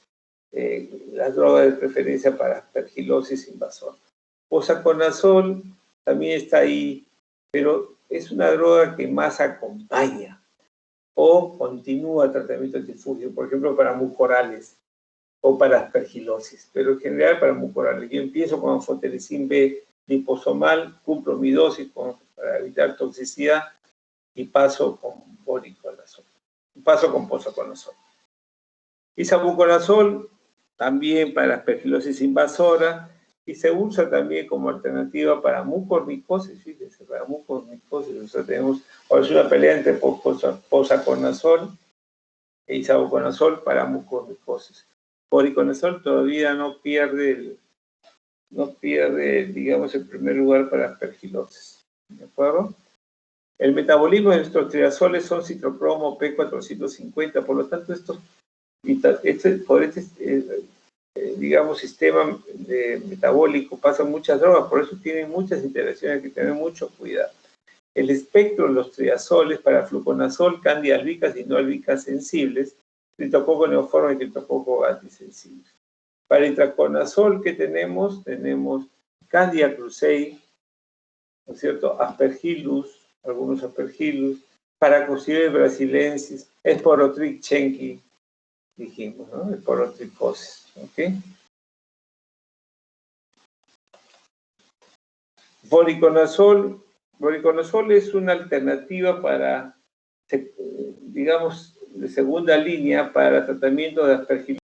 las drogas de preferencia para aspergilosis invasora. Posaconazol también está ahí, pero es una droga que más acompaña o continúa tratamiento antifúngico, por ejemplo, para mucorales o para aspergilosis, pero en general para mucorales. Yo empiezo con anfotericin B liposomal, cumplo mi dosis para evitar toxicidad y paso con voriconazol, paso con posaconazol. Isavuconazol también para aspergilosis invasora, y se usa también como alternativa para mucormicosis, fíjense, para mucormicosis. O sea, tenemos, ahora es una pelea entre posaconazol e isavuconazol para mucormicosis. Voriconazol todavía no pierde, digamos, el primer lugar para aspergilosis. ¿De acuerdo? El metabolismo de estos triazoles son citocromo P450, por lo tanto, por este digamos, sistema metabólico pasan muchas drogas, por eso tienen muchas interacciones, hay que tener mucho cuidado. El espectro de los triazoles para fluconazol, Candida albicans y no albicans sensibles, Cryptococcus neoforme y Cryptococcus gattis sensibles. Para itraconazol, ¿qué tenemos? Tenemos Candida krusei, ¿no es cierto? Aspergillus, algunos Aspergillus, Paracoccidioides brasilensis, Esporotrich chenki, dijimos, ¿no? Esporotricosis. ¿Ok? Voriconazol es una alternativa para, digamos, de segunda línea para tratamiento de aspergilosis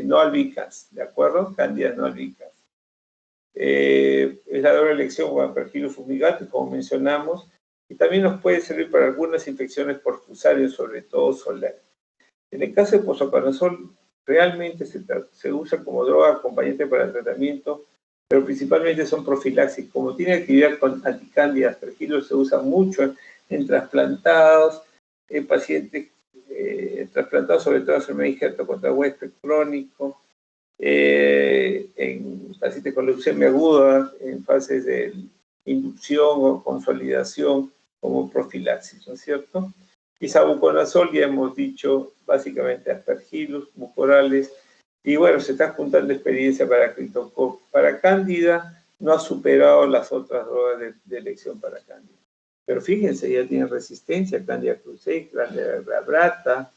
no albicans, ¿de acuerdo? Cándidas no albicans. Es la doble elección con Aspergillus fumigatus, como mencionamos, y también nos puede servir para algunas infecciones por fusarios, sobre todo solar. En el caso de posaconazol, realmente se usa como droga acompañante para el tratamiento, pero principalmente son profilaxis. Como tiene actividad con anticándida, Aspergillus se usa mucho en trasplantados, en pacientes trasplantados, sobre todo en enfermedad injerto contra huésped crónico, en pacientes con leucemia aguda, en fases de inducción o consolidación, como profilaxis, ¿no es cierto? Isavuconazol, ya hemos dicho, básicamente Aspergillus, mucorales, y bueno, se está juntando experiencia para Cryptococcus. Para Cándida no ha superado las otras drogas de elección para Cándida. Pero fíjense, ya tiene resistencia, Candida krusei, Candida glabrata,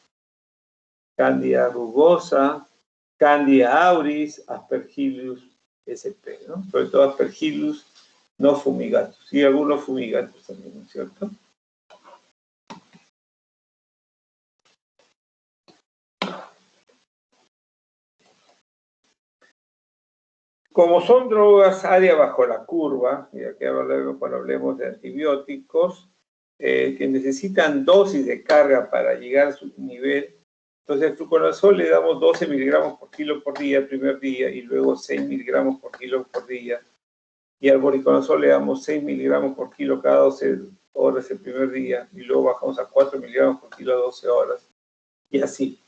Candida rugosa, Candida auris, Aspergillus sp, ¿no? Sobre todo Aspergillus no fumigatus, y algunos fumigatus también, ¿no es cierto? Como son drogas área bajo la curva, y aquí hablaremos cuando hablemos de antibióticos, que necesitan dosis de carga para llegar a su nivel, entonces el fluconazol le damos 12 miligramos por kilo por día el primer día, y luego 6 miligramos por kilo por día, y al voriconazol le damos 6 miligramos por kilo cada 12 horas el primer día, y luego bajamos a 4 miligramos por kilo a 12 horas, y así,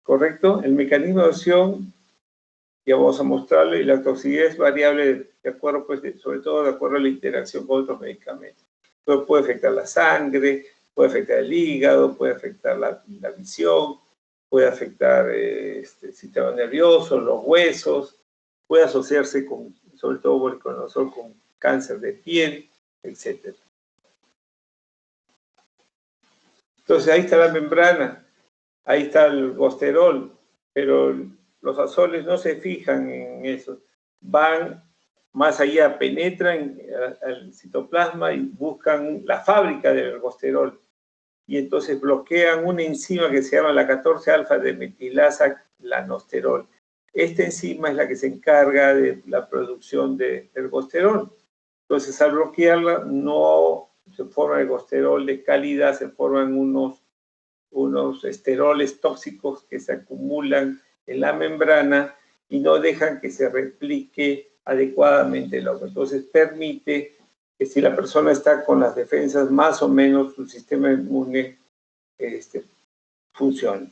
¿correcto? El mecanismo de acción, ya vamos a mostrarlo, y la toxicidad es variable de acuerdo, pues, sobre todo de acuerdo a la interacción con otros medicamentos. Entonces puede afectar la sangre, puede afectar el hígado, puede afectar la visión, puede afectar el sistema nervioso, los huesos, puede asociarse con, sobre todo voriconazol, con cáncer de piel, etc. Entonces ahí está la membrana, ahí está el gosterol, pero los azoles no se fijan en eso, van más allá, penetran al citoplasma y buscan la fábrica del ergosterol, y entonces bloquean una enzima que se llama la 14-alfa de metilasa lanosterol. Esta enzima es la que se encarga de la producción de ergosterol. Entonces, al bloquearla, no se forma ergosterol de calidad, se forman unos esteroles tóxicos que se acumulan en la membrana y no dejan que se replique adecuadamente el hongo. Entonces permite que si la persona está con las defensas más o menos, su sistema inmune funcione.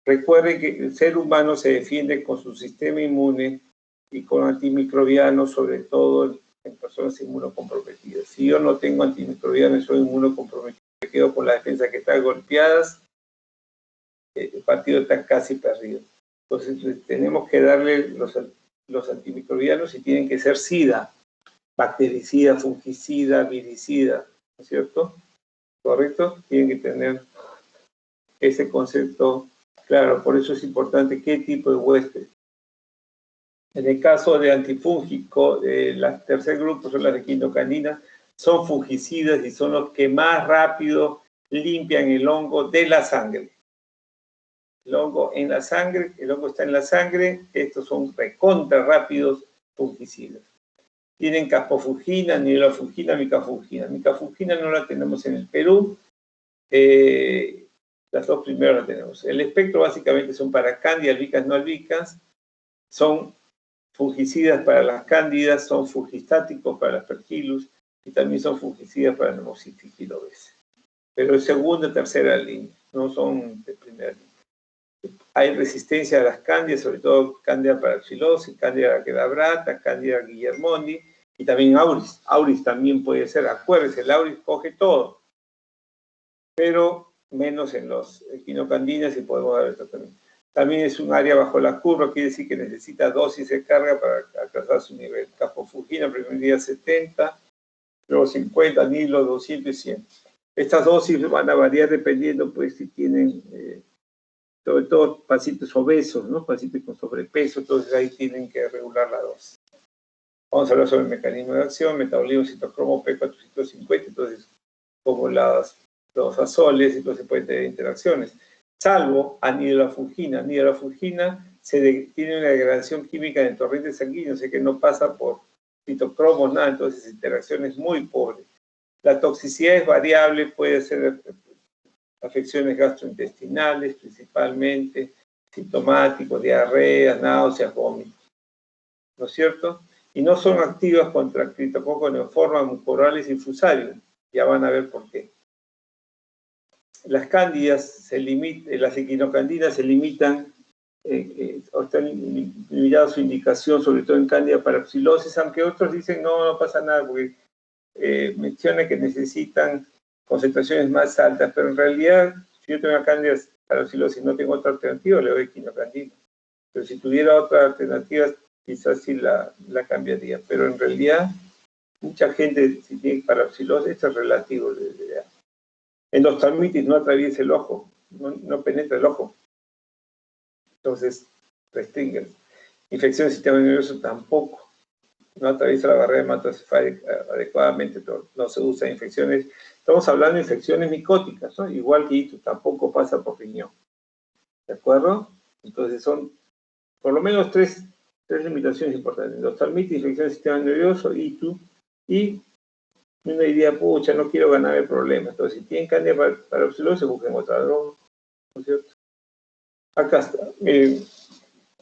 Recuerden que el ser humano se defiende con su sistema inmune y con antimicrobianos, sobre todo en personas inmunocomprometidas. Si yo no tengo antimicrobianos, soy inmunocomprometido, me quedo con las defensas que están golpeadas, el partido está casi perdido. Entonces tenemos que darle los antimicrobianos y tienen que ser SIDA, bactericida, fungicida, viricida, ¿no es cierto? ¿Correcto? Tienen que tener ese concepto claro, por eso es importante qué tipo de huésped. En el caso de antifúngico, el tercer grupo son las equinocandinas, son fungicidas y son los que más rápido limpian el hongo de la sangre. El hongo en la sangre, el hongo está en la sangre, estos son recontra rápidos fungicidas. Tienen caspofungina, nilofungina, micafungina. Micafungina no la tenemos en el Perú, las dos primeras las tenemos. El espectro básicamente son para cándida, albicans, no albicans, son fungicidas para las cándidas, son fungistáticos para las Aspergillus y también son fungicidas para la Pneumocystis jirovecii. Pero es segunda, tercera línea, no son de primera línea. Hay resistencia a las cándidas, sobre todo cándida paraxilosis, cándida glabrata, cándida guillermoni y también auris. Auris también puede ser, acuérdense, el auris coge todo, pero menos en los equinocandinas y podemos dar el tratamiento. También es un área bajo la curva, quiere decir que necesita dosis de carga para alcanzar su nivel. Caspofungina, primer día 70, luego 50, nilo, 200 y 100. Estas dosis van a variar dependiendo, pues, si tienen, sobre todo, pacientes obesos, ¿no? Pacientes con sobrepeso, entonces ahí tienen que regular la dosis. Vamos a hablar sobre el mecanismo de acción, metabolismo citocromo P450, entonces, como los azoles, entonces pueden tener interacciones. Salvo anidrolafungina. Anidrolafungina tiene una degradación química en el torrente sanguíneo, o sea que no pasa por citocromos, nada, entonces interacción es muy pobre. La toxicidad es variable, puede ser afecciones gastrointestinales principalmente, sintomáticos, diarreas, náuseas, vómitos, ¿no es cierto? Y no son activas contra Cryptococcus neoforma, mucorales y fusarium, ya van a ver por qué. Las cándidas las equinocandinas se limitan, o están limitadas su indicación, sobre todo en cándida paraxilosis, aunque otros dicen no pasa nada, porque menciona que necesitan concentraciones más altas, pero en realidad Si yo tengo una cándida parasilosis y no tengo otra alternativa, le doy quinocandina. Pero si tuviera otra alternativa, quizás sí la cambiaría. Pero en realidad, mucha gente, si tiene parasilosis, esto es relativo. Endoftalmitis no atraviesa el ojo, no penetra el ojo. Entonces, restringen. Infección del sistema nervioso tampoco. No atraviesa la barrera hematocefálica adecuadamente, no se usa infecciones. Estamos hablando de infecciones micóticas, ¿no? Igual que ictus, tampoco pasa por riñón. ¿De acuerdo? Entonces son por lo menos tres limitaciones importantes. Endoftalmitis, infección del sistema nervioso, ictus, y uno diría, pucha, no quiero ganar el problema. Entonces, si tienen cándida parasilosis, busquen otra droga, ¿no es cierto? Acá está.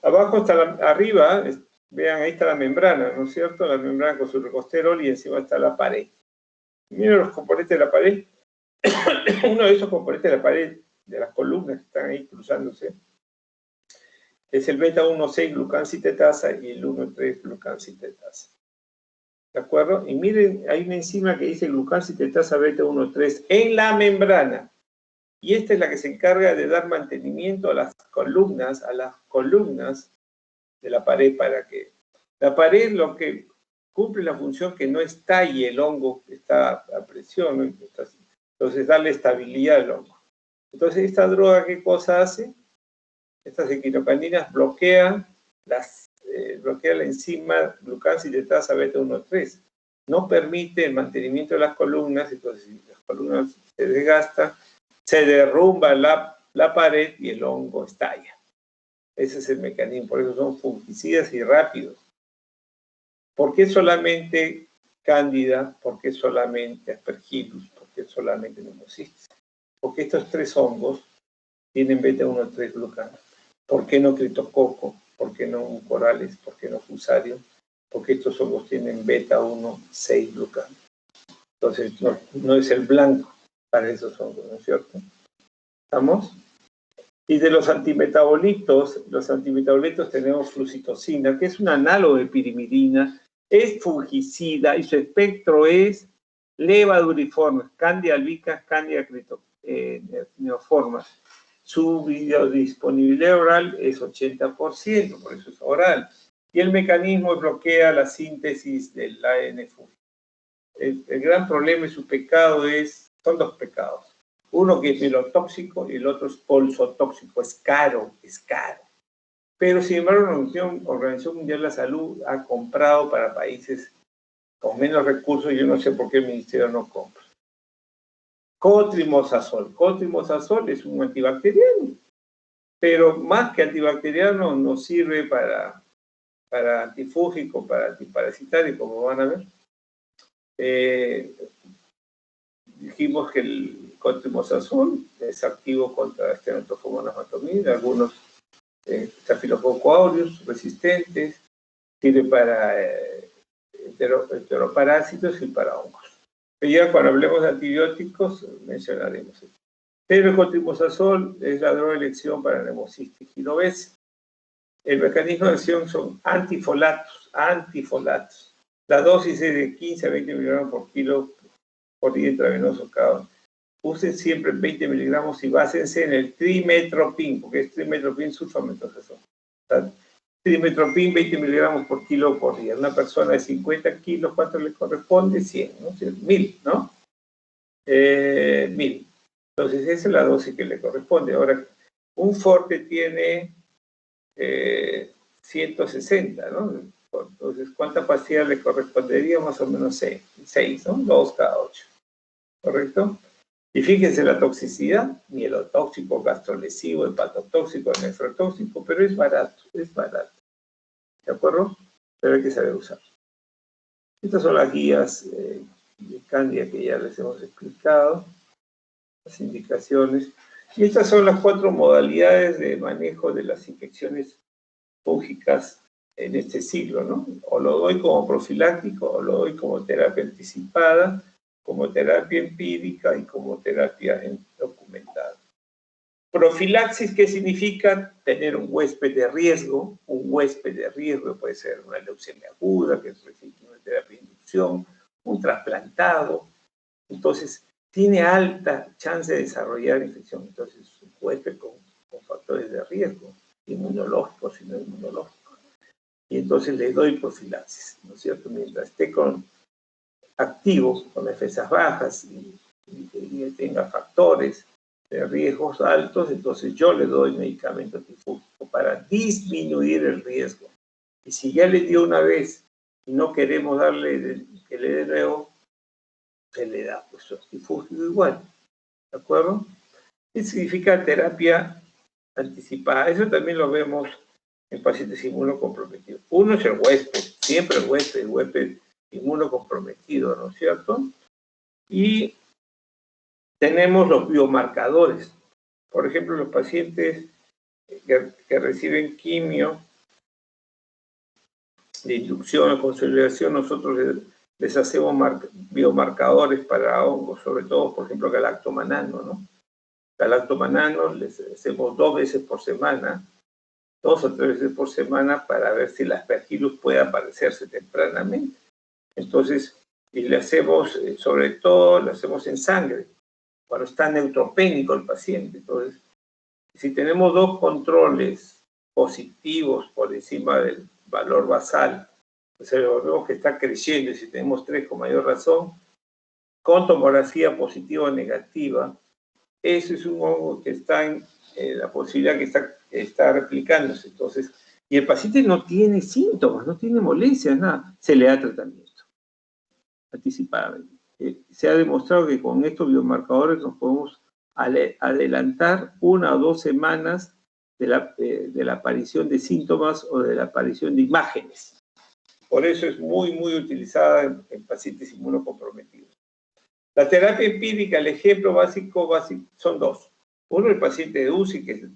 Abajo está arriba, vean, ahí está la membrana, ¿no es cierto? La membrana con su recosterol y encima está la pared. Miren los componentes de la pared. Uno de esos componentes de la pared, de las columnas que están ahí cruzándose, es el beta-1,6 glucansitasa y el 1,3 glucansitasa. ¿De acuerdo? Y miren, hay una enzima que dice glucansitasa beta-1,3 en la membrana. Y esta es la que se encarga de dar mantenimiento a las columnas de la pared para que la pared lo que cumple la función que no estalle el hongo que está a presión, ¿no? Entonces darle estabilidad al hongo. Entonces esta droga, ¿qué cosa hace? Estas equinocandinas bloquean la enzima glucansitasa beta-1,3. No permite el mantenimiento de las columnas, entonces si las columnas se desgastan, se derrumba la pared y el hongo estalla. Ese es el mecanismo, por eso son fungicidas y rápidos. ¿Por qué solamente cándida? ¿Por qué solamente aspergillus? ¿Por qué solamente pneumocystis? Porque estos tres hongos tienen beta-1,3 glucano. ¿Por qué no criptococo? ¿Por qué no corales? ¿Por qué no fusario? Porque estos hongos tienen beta-1,6 glucano. Entonces no es el blanco para esos hongos, ¿no es cierto? ¿Estamos? Y de los antimetabolitos tenemos flucitocina, que es un análogo de pirimidina, es fungicida y su espectro es levaduriformes, Candida albicans, Candida neoformas. Su biodisponibilidad oral es 80%, por eso es oral. Y el mecanismo bloquea la síntesis del AN fúngico. El gran problema y su pecado son dos pecados. Uno que es melotóxico y el otro es polsotóxico, es caro. Pero sin embargo la Organización Mundial de la Salud ha comprado para países con menos recursos, yo no sé por qué el ministerio no compra. Cotrimazol es un antibacteriano, pero más que antibacteriano nos sirve para antifúngico, para antiparasitario, como van a ver. Dijimos que el cotrimazol es activo contra Stenotrophomonas matomida, algunos Staphylococcus aureus resistentes, sirve para enteroparásitos y para hongos. Pero ya cuando hablemos de antibióticos mencionaremos esto. Pero el cotrimazol es la droga de elección para neumocistis girovese. El mecanismo de acción son antifolatos. La dosis es de 15 a 20 miligramos por kilo por día intravenoso cada uno. Usen siempre 20 miligramos y básense en el trimetropin, porque es trimetropin sulfametosazol. Trimetropin 20 miligramos por kilo por día. Una persona de 50 kilos, ¿cuánto le corresponde? 100, ¿no? 1000, ¿no? 1000. Entonces esa es la dosis que le corresponde. Ahora, un forte tiene 160, ¿no? Entonces, ¿cuántas pastillas le correspondería? Más o menos 6, ¿no? 2 cada 8. ¿Correcto? Y fíjense la toxicidad, mielotóxico, gastrolesivo, hepatotóxico, nefrotóxico, pero es barato. ¿De acuerdo? Pero hay que saber usar. Estas son las guías de Candida que ya les hemos explicado, las indicaciones. Y estas son las 4 modalidades de manejo de las infecciones fúngicas en este siglo, ¿no? O lo doy como profiláctico, o lo doy como terapia anticipada, como terapia empírica y como terapia documentada. Profilaxis, ¿qué significa? Tener un huésped de riesgo. Un huésped de riesgo puede ser una leucemia aguda, que requiere una terapia de inducción, un trasplantado. Entonces, tiene alta chance de desarrollar infección. Entonces, es un huésped con factores de riesgo, inmunológicos y no inmunológicos. Y entonces le doy profilaxis, ¿no es cierto? Mientras esté activo, con defensas bajas y tenga factores de riesgos altos, entonces yo le doy medicamento antifúngico para disminuir el riesgo. Y si ya le dio una vez y no queremos darle que le dé de nuevo, se le da pues su antifúngico igual, ¿de acuerdo? ¿Qué significa terapia anticipada? Eso también lo vemos en pacientes inmunocomprometidos. Uno es el huésped, siempre el huésped inmunocomprometido, ¿no es cierto? Y tenemos los biomarcadores. Por ejemplo, los pacientes que reciben quimio de inducción o consolidación, nosotros les hacemos biomarcadores para hongos, sobre todo, por ejemplo, galactomanano, ¿no? Galactomanano les hacemos 2 veces por semana, 2 o 3 veces por semana, para ver si el Aspergillus puede aparecerse tempranamente. Entonces, y le hacemos, sobre todo, lo hacemos en sangre, cuando está neutropénico el paciente. Entonces, si tenemos 2 controles positivos por encima del valor basal, pues vemos que está creciendo, y si tenemos 3 con mayor razón, con tomografía positiva o negativa, eso es un hongo que está en la posibilidad que está replicándose. Entonces, y el paciente no tiene síntomas, no tiene molestias, nada, se le da tratamiento anticipadamente. Se ha demostrado que con estos biomarcadores nos podemos adelantar 1 o 2 semanas de la aparición de síntomas o de la aparición de imágenes. Por eso es muy, muy utilizada en pacientes inmunocomprometidos. La terapia empírica, el ejemplo básico son 2. Uno, el paciente de UCI, que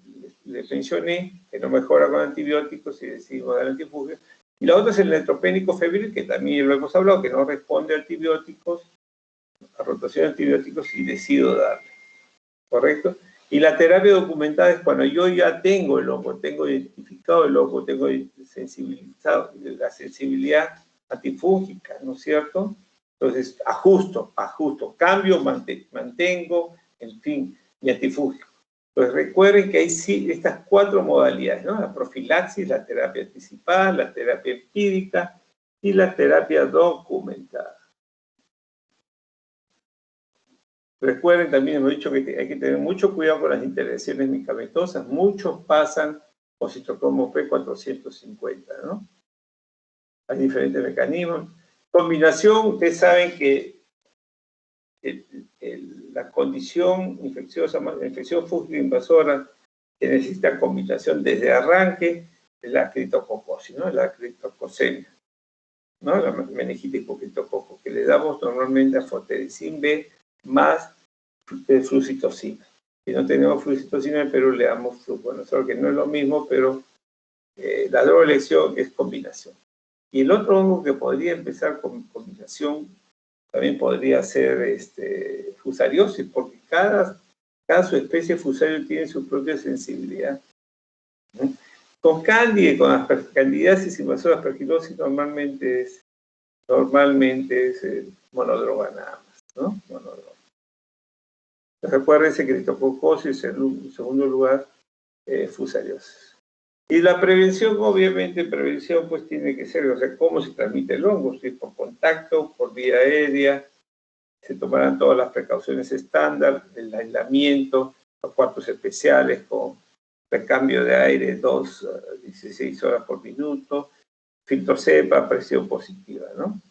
le mencioné, que no mejora con antibióticos y decidimos dar antifúngico. Y la otra es el neutropénico febril, que también lo hemos hablado, que no responde a antibióticos, a rotación de antibióticos, y decido darle. ¿Correcto? Y la terapia documentada es cuando yo ya tengo el hongo, tengo identificado el hongo, tengo sensibilizado la sensibilidad antifúngica, ¿no es cierto? Entonces, ajusto, cambio, mantengo, en fin, mi antifúngico. Entonces, recuerden que hay estas 4 modalidades, ¿no? La profilaxis, la terapia anticipada, la terapia empírica y la terapia documentada. Recuerden, también hemos dicho que hay que tener mucho cuidado con las intervenciones medicamentosas. Muchos pasan con citocromo P450, ¿no? Hay diferentes mecanismos. Combinación, ustedes saben que la condición infecciosa, infección fúngica invasora, que necesita combinación desde arranque, es la criptococosis, ¿no? La criptococemia, ¿no? La meningitis por criptococo, que le damos normalmente a Fotericin B más flucitocina. Si no tenemos flucitocina en Perú, le damos fluconazol, que no es lo mismo, pero la droga de elección es combinación. Y el otro hongo que podría empezar con combinación también podría ser fusariosis, porque cada subespecie de fusario tiene su propia sensibilidad. Con cándida, con candidiasis invasora aspergilosis, normalmente es monodroga nada más, ¿no? Monodroga. Recuérdense que criptococosis, en segundo lugar, fusariosis. Y la prevención, obviamente, prevención pues tiene que ser, o sea, cómo se transmite el hongo, si es por contacto, por vía aérea, se tomarán todas las precauciones estándar, el aislamiento, los cuartos especiales con recambio de aire 2 a 16 horas por minuto, filtro cepa, presión positiva, ¿no?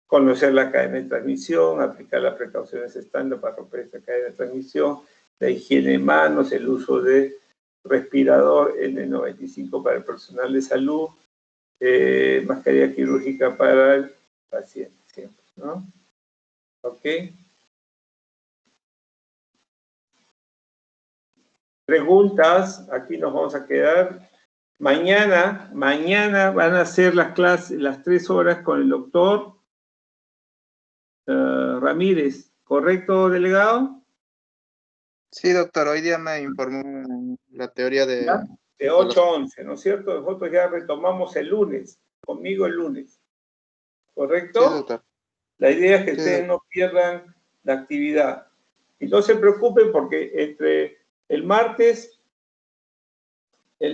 Conocer la cadena de transmisión, aplicar las precauciones estándar para romper esta cadena de transmisión, la higiene de manos, el uso de respirador N95 para el personal de salud, mascarilla quirúrgica para el paciente, siempre, ¿no? ¿Ok? Preguntas, aquí nos vamos a quedar. Mañana van a hacer las clases, las 3 horas con el doctor Ramírez, ¿correcto, delegado? Sí, doctor, hoy día me informó la teoría de 8 a 11, ¿no es cierto? Nosotros ya retomamos el lunes, conmigo el lunes, ¿correcto? Sí, doctor. La idea es que Sí, ustedes no pierdan la actividad. Y no se preocupen porque entre el martes y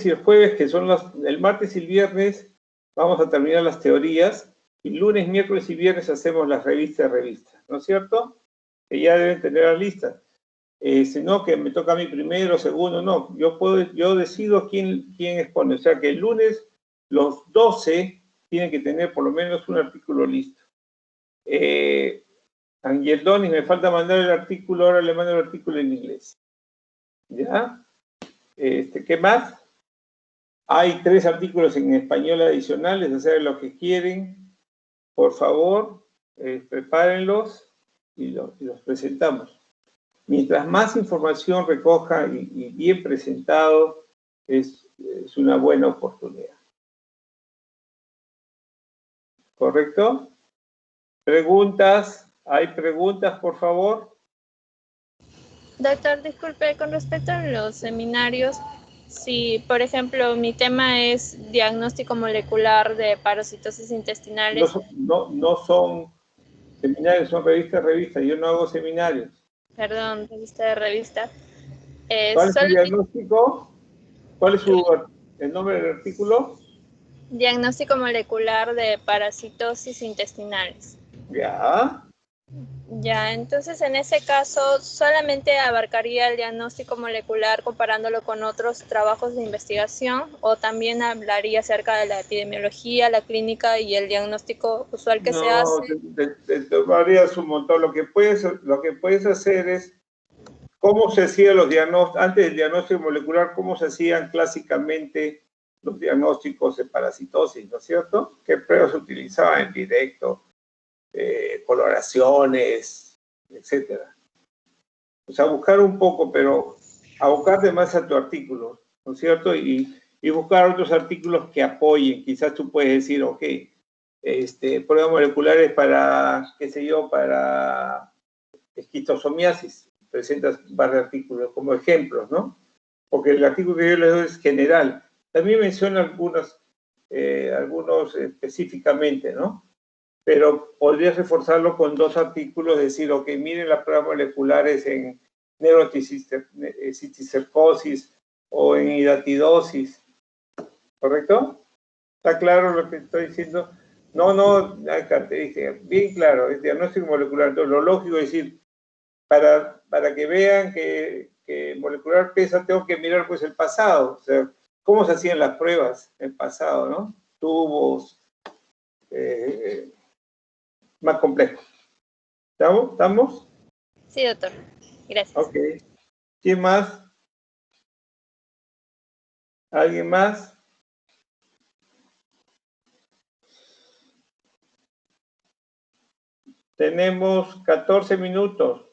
el jueves, que son el martes y el viernes, vamos a terminar las teorías, y lunes, miércoles y viernes hacemos las revistas, ¿no es cierto? Que ya deben tener la lista. Si no, que me toca a mí primero, segundo, no. Yo decido quién expone. O sea que el lunes los 12 tienen que tener por lo menos un artículo listo. Ángel Donis, me falta mandar el artículo, ahora le mando el artículo en inglés. ¿Ya? ¿Qué más? Hay 3 artículos en español adicionales, o sea, los que quieren, por favor, prepárenlos y los presentamos. Mientras más información recoja y bien presentado, es una buena oportunidad. ¿Correcto? ¿Preguntas? ¿Hay preguntas, por favor? Doctor, disculpe, con respecto a los seminarios, si, por ejemplo, mi tema es diagnóstico molecular de parasitosis intestinales. No son seminarios, son revistas. Yo no hago seminarios. Perdón, revista de revista. ¿Cuál es su diagnóstico? ¿Cuál es el nombre del artículo? Diagnóstico molecular de parasitosis intestinales. Ya. Ya, entonces en ese caso solamente abarcaría el diagnóstico molecular comparándolo con otros trabajos de investigación, o también hablaría acerca de la epidemiología, la clínica y el diagnóstico usual que se hace. No, varías un montón. Lo que puedes hacer es cómo se hacían los diagnósticos, antes del diagnóstico molecular, cómo se hacían clásicamente los diagnósticos de parasitosis, ¿no es cierto? ¿Qué pruebas se utilizaban en directo? Coloraciones, etcétera. O sea, buscar un poco, pero abocarte más a tu artículo, ¿no es cierto? Y buscar otros artículos que apoyen. Quizás tú puedes decir, ok, pruebas moleculares para, qué sé yo, para esquistosomiasis. Presentas varios artículos como ejemplos, ¿no? Porque el artículo que yo les doy es general. También menciona algunos específicamente, ¿no? Pero podrías reforzarlo con 2 artículos, decir, ok, miren las pruebas moleculares en neurocisticercosis o en hidatidosis, ¿correcto? ¿Está claro lo que estoy diciendo? No, hay características, bien claro, es diagnóstico molecular. Entonces, lo lógico es decir, para que vean que molecular pesa, tengo que mirar pues el pasado, o sea, cómo se hacían las pruebas en el pasado, ¿no? Tubos, más complejo. ¿Estamos? Sí, doctor. Gracias. Ok. ¿Quién más? ¿Alguien más? Tenemos 14 minutos.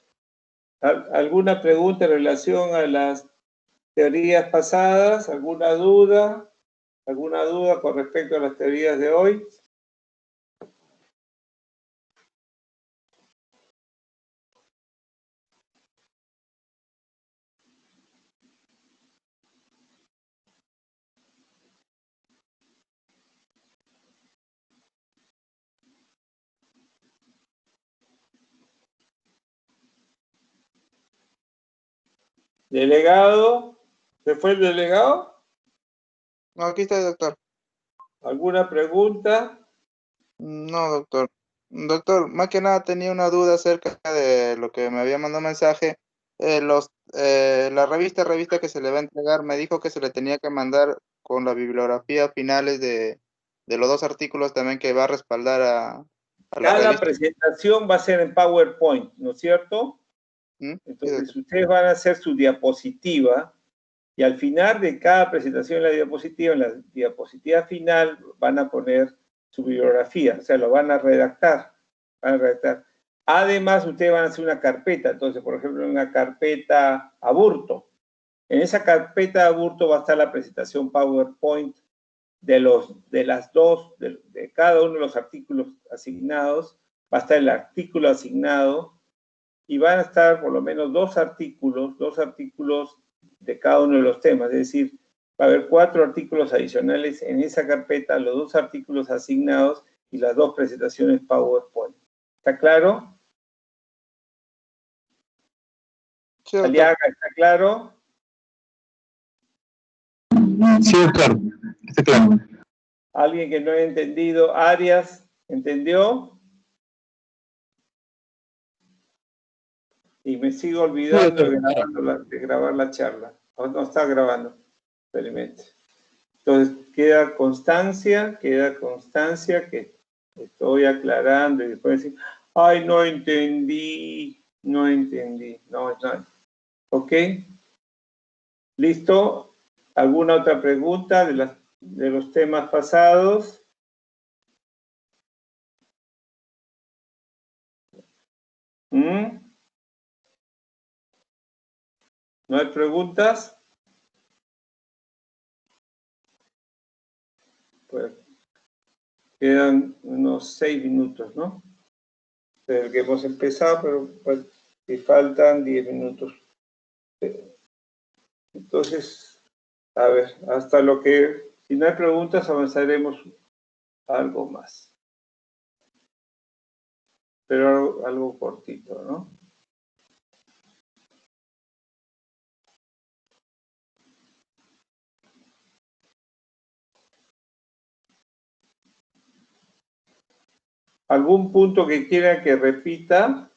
¿Alguna pregunta en relación a las teorías pasadas? ¿Alguna duda? ¿Alguna duda con respecto a las teorías de hoy? ¿Delegado? ¿Se fue el delegado? No, aquí está el doctor. ¿Alguna pregunta? No, doctor. Doctor, más que nada tenía una duda acerca de lo que me había mandado mensaje. La revista que se le va a entregar, me dijo que se le tenía que mandar con la bibliografía finales de los 2 artículos también que va a respaldar a la Cada revista. presentación va a ser en PowerPoint, ¿no es cierto? Entonces, ustedes van a hacer su diapositiva y al final de cada presentación en la diapositiva final, van a poner su bibliografía, o sea, lo van a redactar. Además, ustedes van a hacer una carpeta, entonces, por ejemplo, una carpeta aborto. En esa carpeta de aborto va a estar la presentación PowerPoint de cada uno de los artículos asignados, va a estar el artículo asignado y van a estar por lo menos 2 artículos de cada uno de los temas, es decir, va a haber 4 artículos adicionales en esa carpeta, los 2 artículos asignados y las 2 presentaciones PowerPoint. ¿Está claro? Sí, doctor. Aliaga, ¿está claro? Sí, doctor. Está claro. ¿Alguien que no haya entendido? Arias, ¿entendió? Y me sigo olvidando de grabar la charla. No está grabando. Experimente. Entonces, queda constancia que estoy aclarando y después decir, ay, no entendí. No. ¿Ok? ¿Listo? ¿Alguna otra pregunta de los temas pasados? ¿No hay preguntas? Pues quedan unos 6 minutos, ¿no? Desde que hemos empezado, pero pues, si faltan 10 minutos. Entonces, a ver, si no hay preguntas, avanzaremos algo más. Pero algo cortito, ¿no? ¿Algún punto que quiera que repita?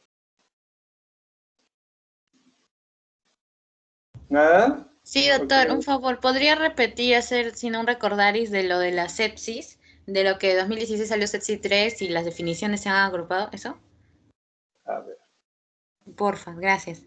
¿Nada? Sí, doctor, Ok. un favor, ¿podría repetir, hacer, si no un recordaris de lo de la sepsis, de lo que 2016 salió sepsis 3 y las definiciones se han agrupado, eso? A ver. Porfa, gracias.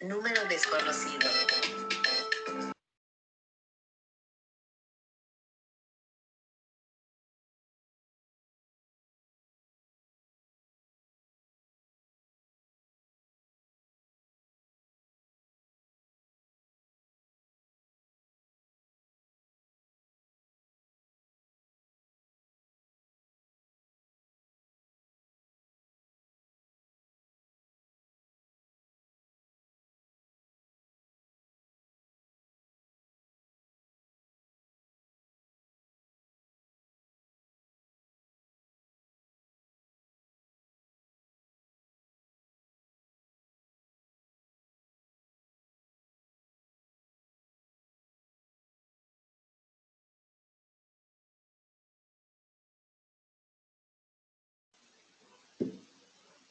Número desconocido.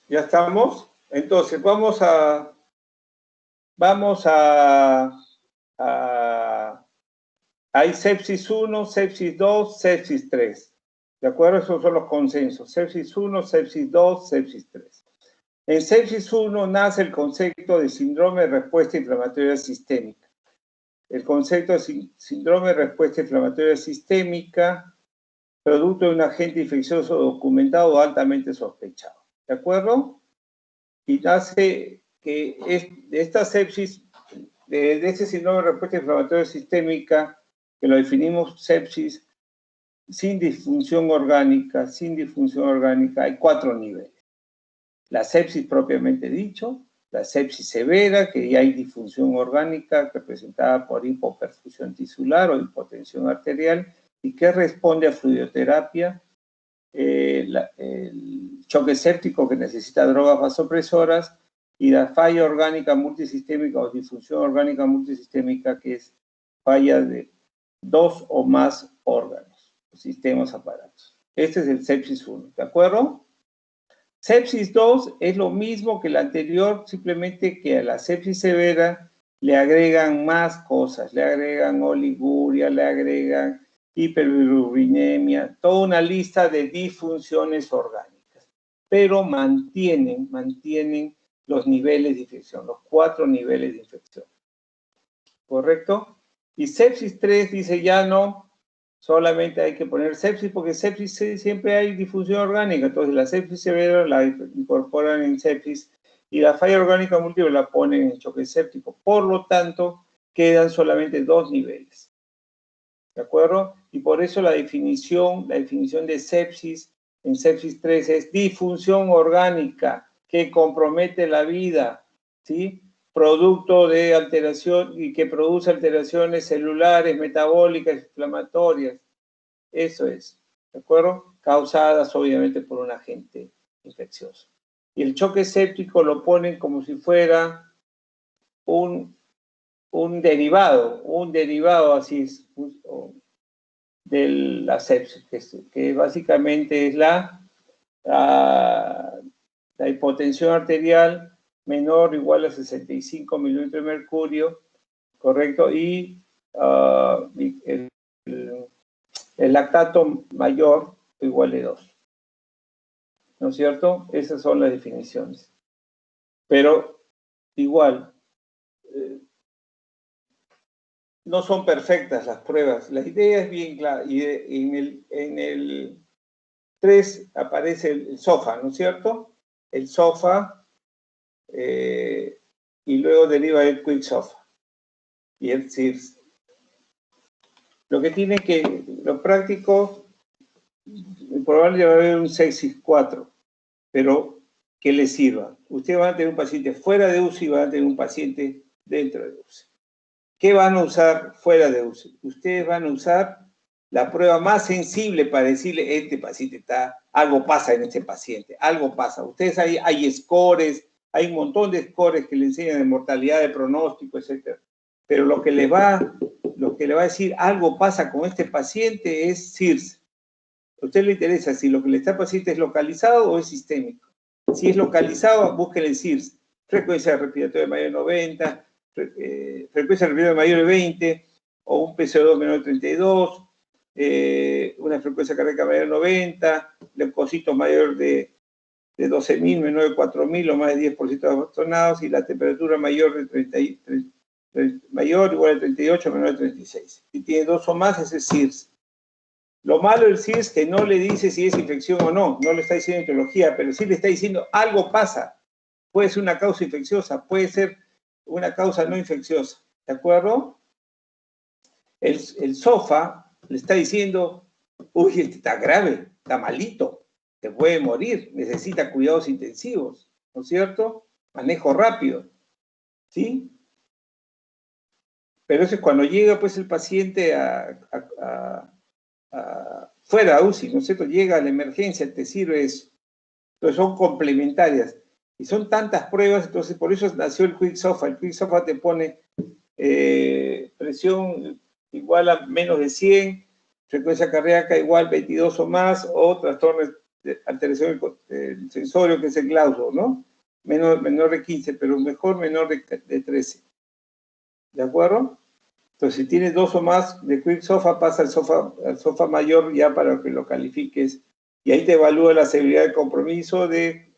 ¿Ya estamos? Entonces, hay sepsis 1, sepsis 2, sepsis 3. ¿De acuerdo? Esos son los consensos. Sepsis 1, sepsis 2, sepsis 3. En sepsis 1 nace el concepto de síndrome de respuesta inflamatoria sistémica. El concepto de síndrome de respuesta inflamatoria sistémica, producto de un agente infeccioso documentado o altamente sospechado. ¿De acuerdo? Y hace que de esta sepsis, de este síndrome de respuesta inflamatoria sistémica, que lo definimos sepsis sin disfunción orgánica, hay 4 niveles. La sepsis propiamente dicho, la sepsis severa, que ya hay disfunción orgánica representada por hipoperfusión tisular o hipotensión arterial, y que responde a fluidoterapia, el choque séptico que necesita drogas vasopresoras, y la falla orgánica multisistémica o disfunción orgánica multisistémica, que es falla de 2 o más órganos, sistemas, aparatos. Este es el sepsis 1, ¿de acuerdo? Sepsis 2 es lo mismo que la anterior, simplemente que a la sepsis severa le agregan más cosas, le agregan oliguria, le agregan hiperbilirubinemia, toda una lista de disfunciones orgánicas, pero mantienen los niveles de infección, los 4 niveles de infección. ¿Correcto? Y sepsis 3 dice ya no, Solamente hay que poner sepsis, porque sepsis siempre hay difusión orgánica, entonces la sepsis severa la incorporan en sepsis y la falla orgánica múltiple la ponen en choque séptico. Por lo tanto, quedan solamente 2 niveles. ¿De acuerdo? Y por eso la definición de sepsis en sepsis 3 es disfunción orgánica que compromete la vida, ¿sí? Producto de alteración y que produce alteraciones celulares, metabólicas, inflamatorias. Eso es, ¿de acuerdo? Causadas obviamente por un agente infeccioso. Y el choque séptico lo ponen como si fuera un derivado así es, de la sepsis, que básicamente es la hipotensión arterial menor o igual a 65 milímetros de mercurio, ¿correcto? Y el lactato mayor o igual de 2. ¿No es cierto? Esas son las definiciones. Pero igual, no son perfectas las pruebas. La idea es bien clara. Y en el 3 aparece el SOFA, ¿no es cierto? El SOFA y luego deriva el Quick SOFA y el CIRS. Lo que tiene que, lo práctico, probablemente va a haber un sepsis 4, pero que le sirva. Ustedes van a tener un paciente fuera de UCI y van a tener un paciente dentro de UCI. ¿Qué van a usar fuera de UCI? Ustedes van a usar la prueba más sensible para decirle, este paciente algo pasa en este paciente, algo pasa. Ustedes hay scores, hay un montón de scores que le enseñan de mortalidad, de pronóstico, etc. Pero lo que le va a decir, algo pasa con este paciente es CIRS. A usted le interesa si lo que le está al paciente es localizado o es sistémico. Si es localizado, búsquele el CIRS. Frecuencia respiratoria mayor de 90, frecuencia respiratoria mayor de 20, o un PCO2 menor de 32, una frecuencia cardíaca mayor de 90, leucocitos mayor de 12.000, menor de 4.000 o más de 10% de abostonados, y la temperatura mayor de mayor igual a 38, menor de 36. Si tiene 2 o más, ese es CIRS. Lo malo del CIRS es que no le dice si es infección o no le está diciendo etiología, pero sí le está diciendo algo pasa. Puede ser una causa infecciosa, puede ser una causa no infecciosa, ¿de acuerdo? El SOFA le está diciendo, uy, este está grave, está malito, se puede morir, necesita cuidados intensivos, ¿no es cierto? Manejo rápido, ¿sí? Pero eso es cuando llega pues el paciente fuera a UCI, ¿no es cierto? Llega a la emergencia, te sirve eso. Entonces son complementarias. Y son tantas pruebas, entonces por eso nació el Quick SOFA. El Quick SOFA te pone presión igual a menos de 100, frecuencia cardíaca igual 22 o más, o trastorno de alteración del sensorio, que es el glauco, ¿no? Menor de 15, pero mejor menor de 13. ¿De acuerdo? Entonces, si tienes 2 o más de Quick SOFA, pasa al SOFA mayor ya para que lo califiques. Y ahí te evalúa la severidad de compromiso de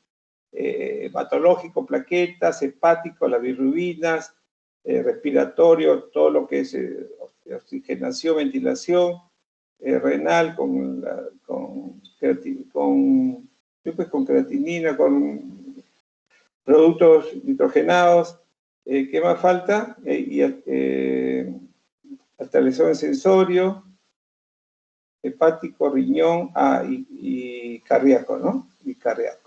hematológico, plaquetas, hepático, las bilirrubinas, respiratorio, todo lo que es oxigenación, ventilación, renal con creatinina, con productos nitrogenados. ¿Qué más falta? Alteración de sensorio, hepático, riñón, y cardíaco, ¿no? Y cardíaco.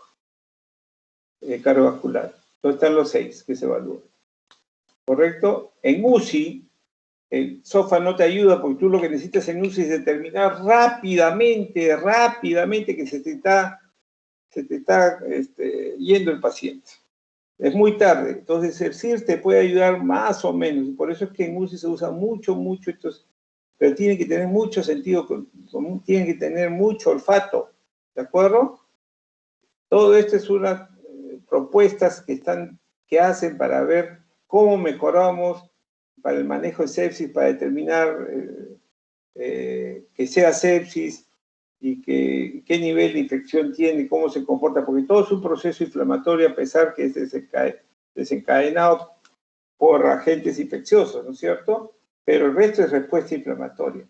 Cardiovascular. Entonces están los 6 que se evalúan. ¿Correcto? En UCI, el SOFA no te ayuda porque tú lo que necesitas en UCI es determinar rápidamente que se te está yendo el paciente. Es muy tarde. Entonces el CIRS te puede ayudar más o menos. Y por eso es que en UCI se usa mucho estos, pero tiene que tener mucho sentido común, tiene que tener mucho olfato. ¿De acuerdo? Todo esto es unas propuestas que hacen para ver cómo mejoramos para el manejo de sepsis, para determinar que sea sepsis y qué nivel de infección tiene, cómo se comporta, porque todo es un proceso inflamatorio a pesar que es desencadenado por agentes infecciosos, ¿no es cierto? Pero el resto es respuesta inflamatoria.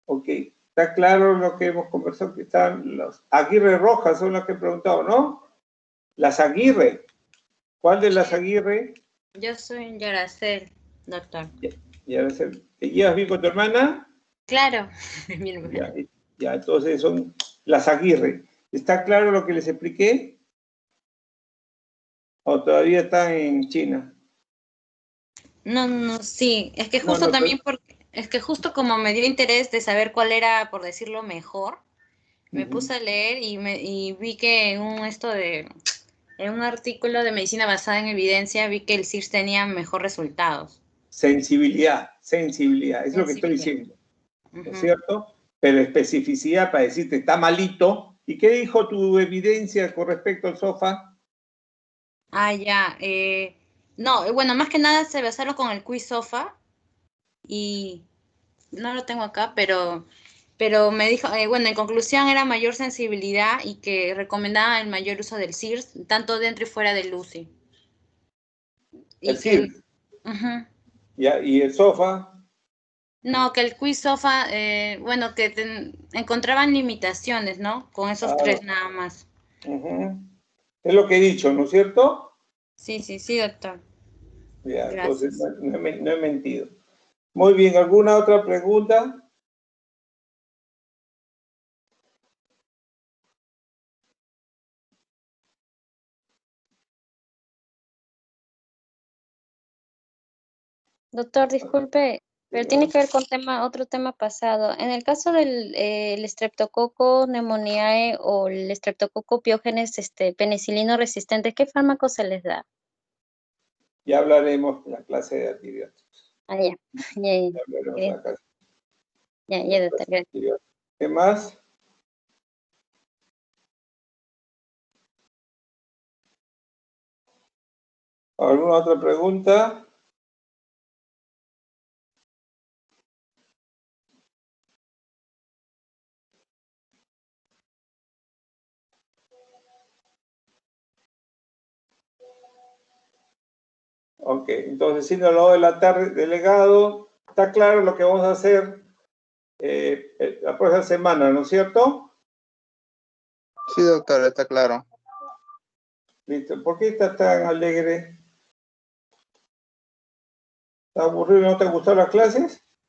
Ok, está claro lo que hemos conversado, que están los Aguirre Rojas, son las que he preguntado, ¿no? Las Aguirre. ¿Cuál de las Aguirre? Yo soy Yaracel, doctor. ¿Te llevas bien con tu hermana? Claro, mi hermana. Ya, entonces son las Aguirre. ¿Está claro lo que les expliqué? ¿O todavía están en China? No, sí. Es que justo también es que justo como me dio interés de saber cuál era, por decirlo mejor, me puse a leer y vi que en un artículo de medicina basada en evidencia, vi que el CIRS tenía mejor resultados. Sensibilidad, es lo que estoy diciendo, ¿no es cierto? Pero especificidad para decirte, está malito. ¿Y qué dijo tu evidencia con respecto al SOFA? Ah, ya. No, bueno, más que nada se basaron con el quiz SOFA y no lo tengo acá, pero me dijo, bueno, en conclusión era mayor sensibilidad y que recomendaba el mayor uso del CIRS, tanto dentro y fuera del UCI. El CIRS. Ya, ¿y el SOFA? No, que el quiz SOFA, bueno, que encontraban limitaciones, ¿no? Con esos tres nada más. Es lo que he dicho, ¿no es cierto? Sí, doctor. Ya, Gracias. entonces no he mentido. Muy bien, ¿alguna otra pregunta? Doctor, disculpe, pero tiene que ver con otro tema pasado. En el caso del el Streptococo pneumoniae o el Streptococo piógenes penicilino resistente, ¿qué fármaco se les da? Ya hablaremos de la clase de antibióticos. Ah, ya. Ya hablaremos de la clase. Ya, doctor, gracias. ¿Qué más? ¿Alguna otra pregunta? Ok, entonces, siendo las 2 de la tarde, delegado, está claro lo que vamos a hacer la próxima semana, ¿no es cierto? Sí, doctor, está claro. Listo. ¿Por qué estás tan alegre? ¿Estás aburrido? ¿No te han gustado las clases?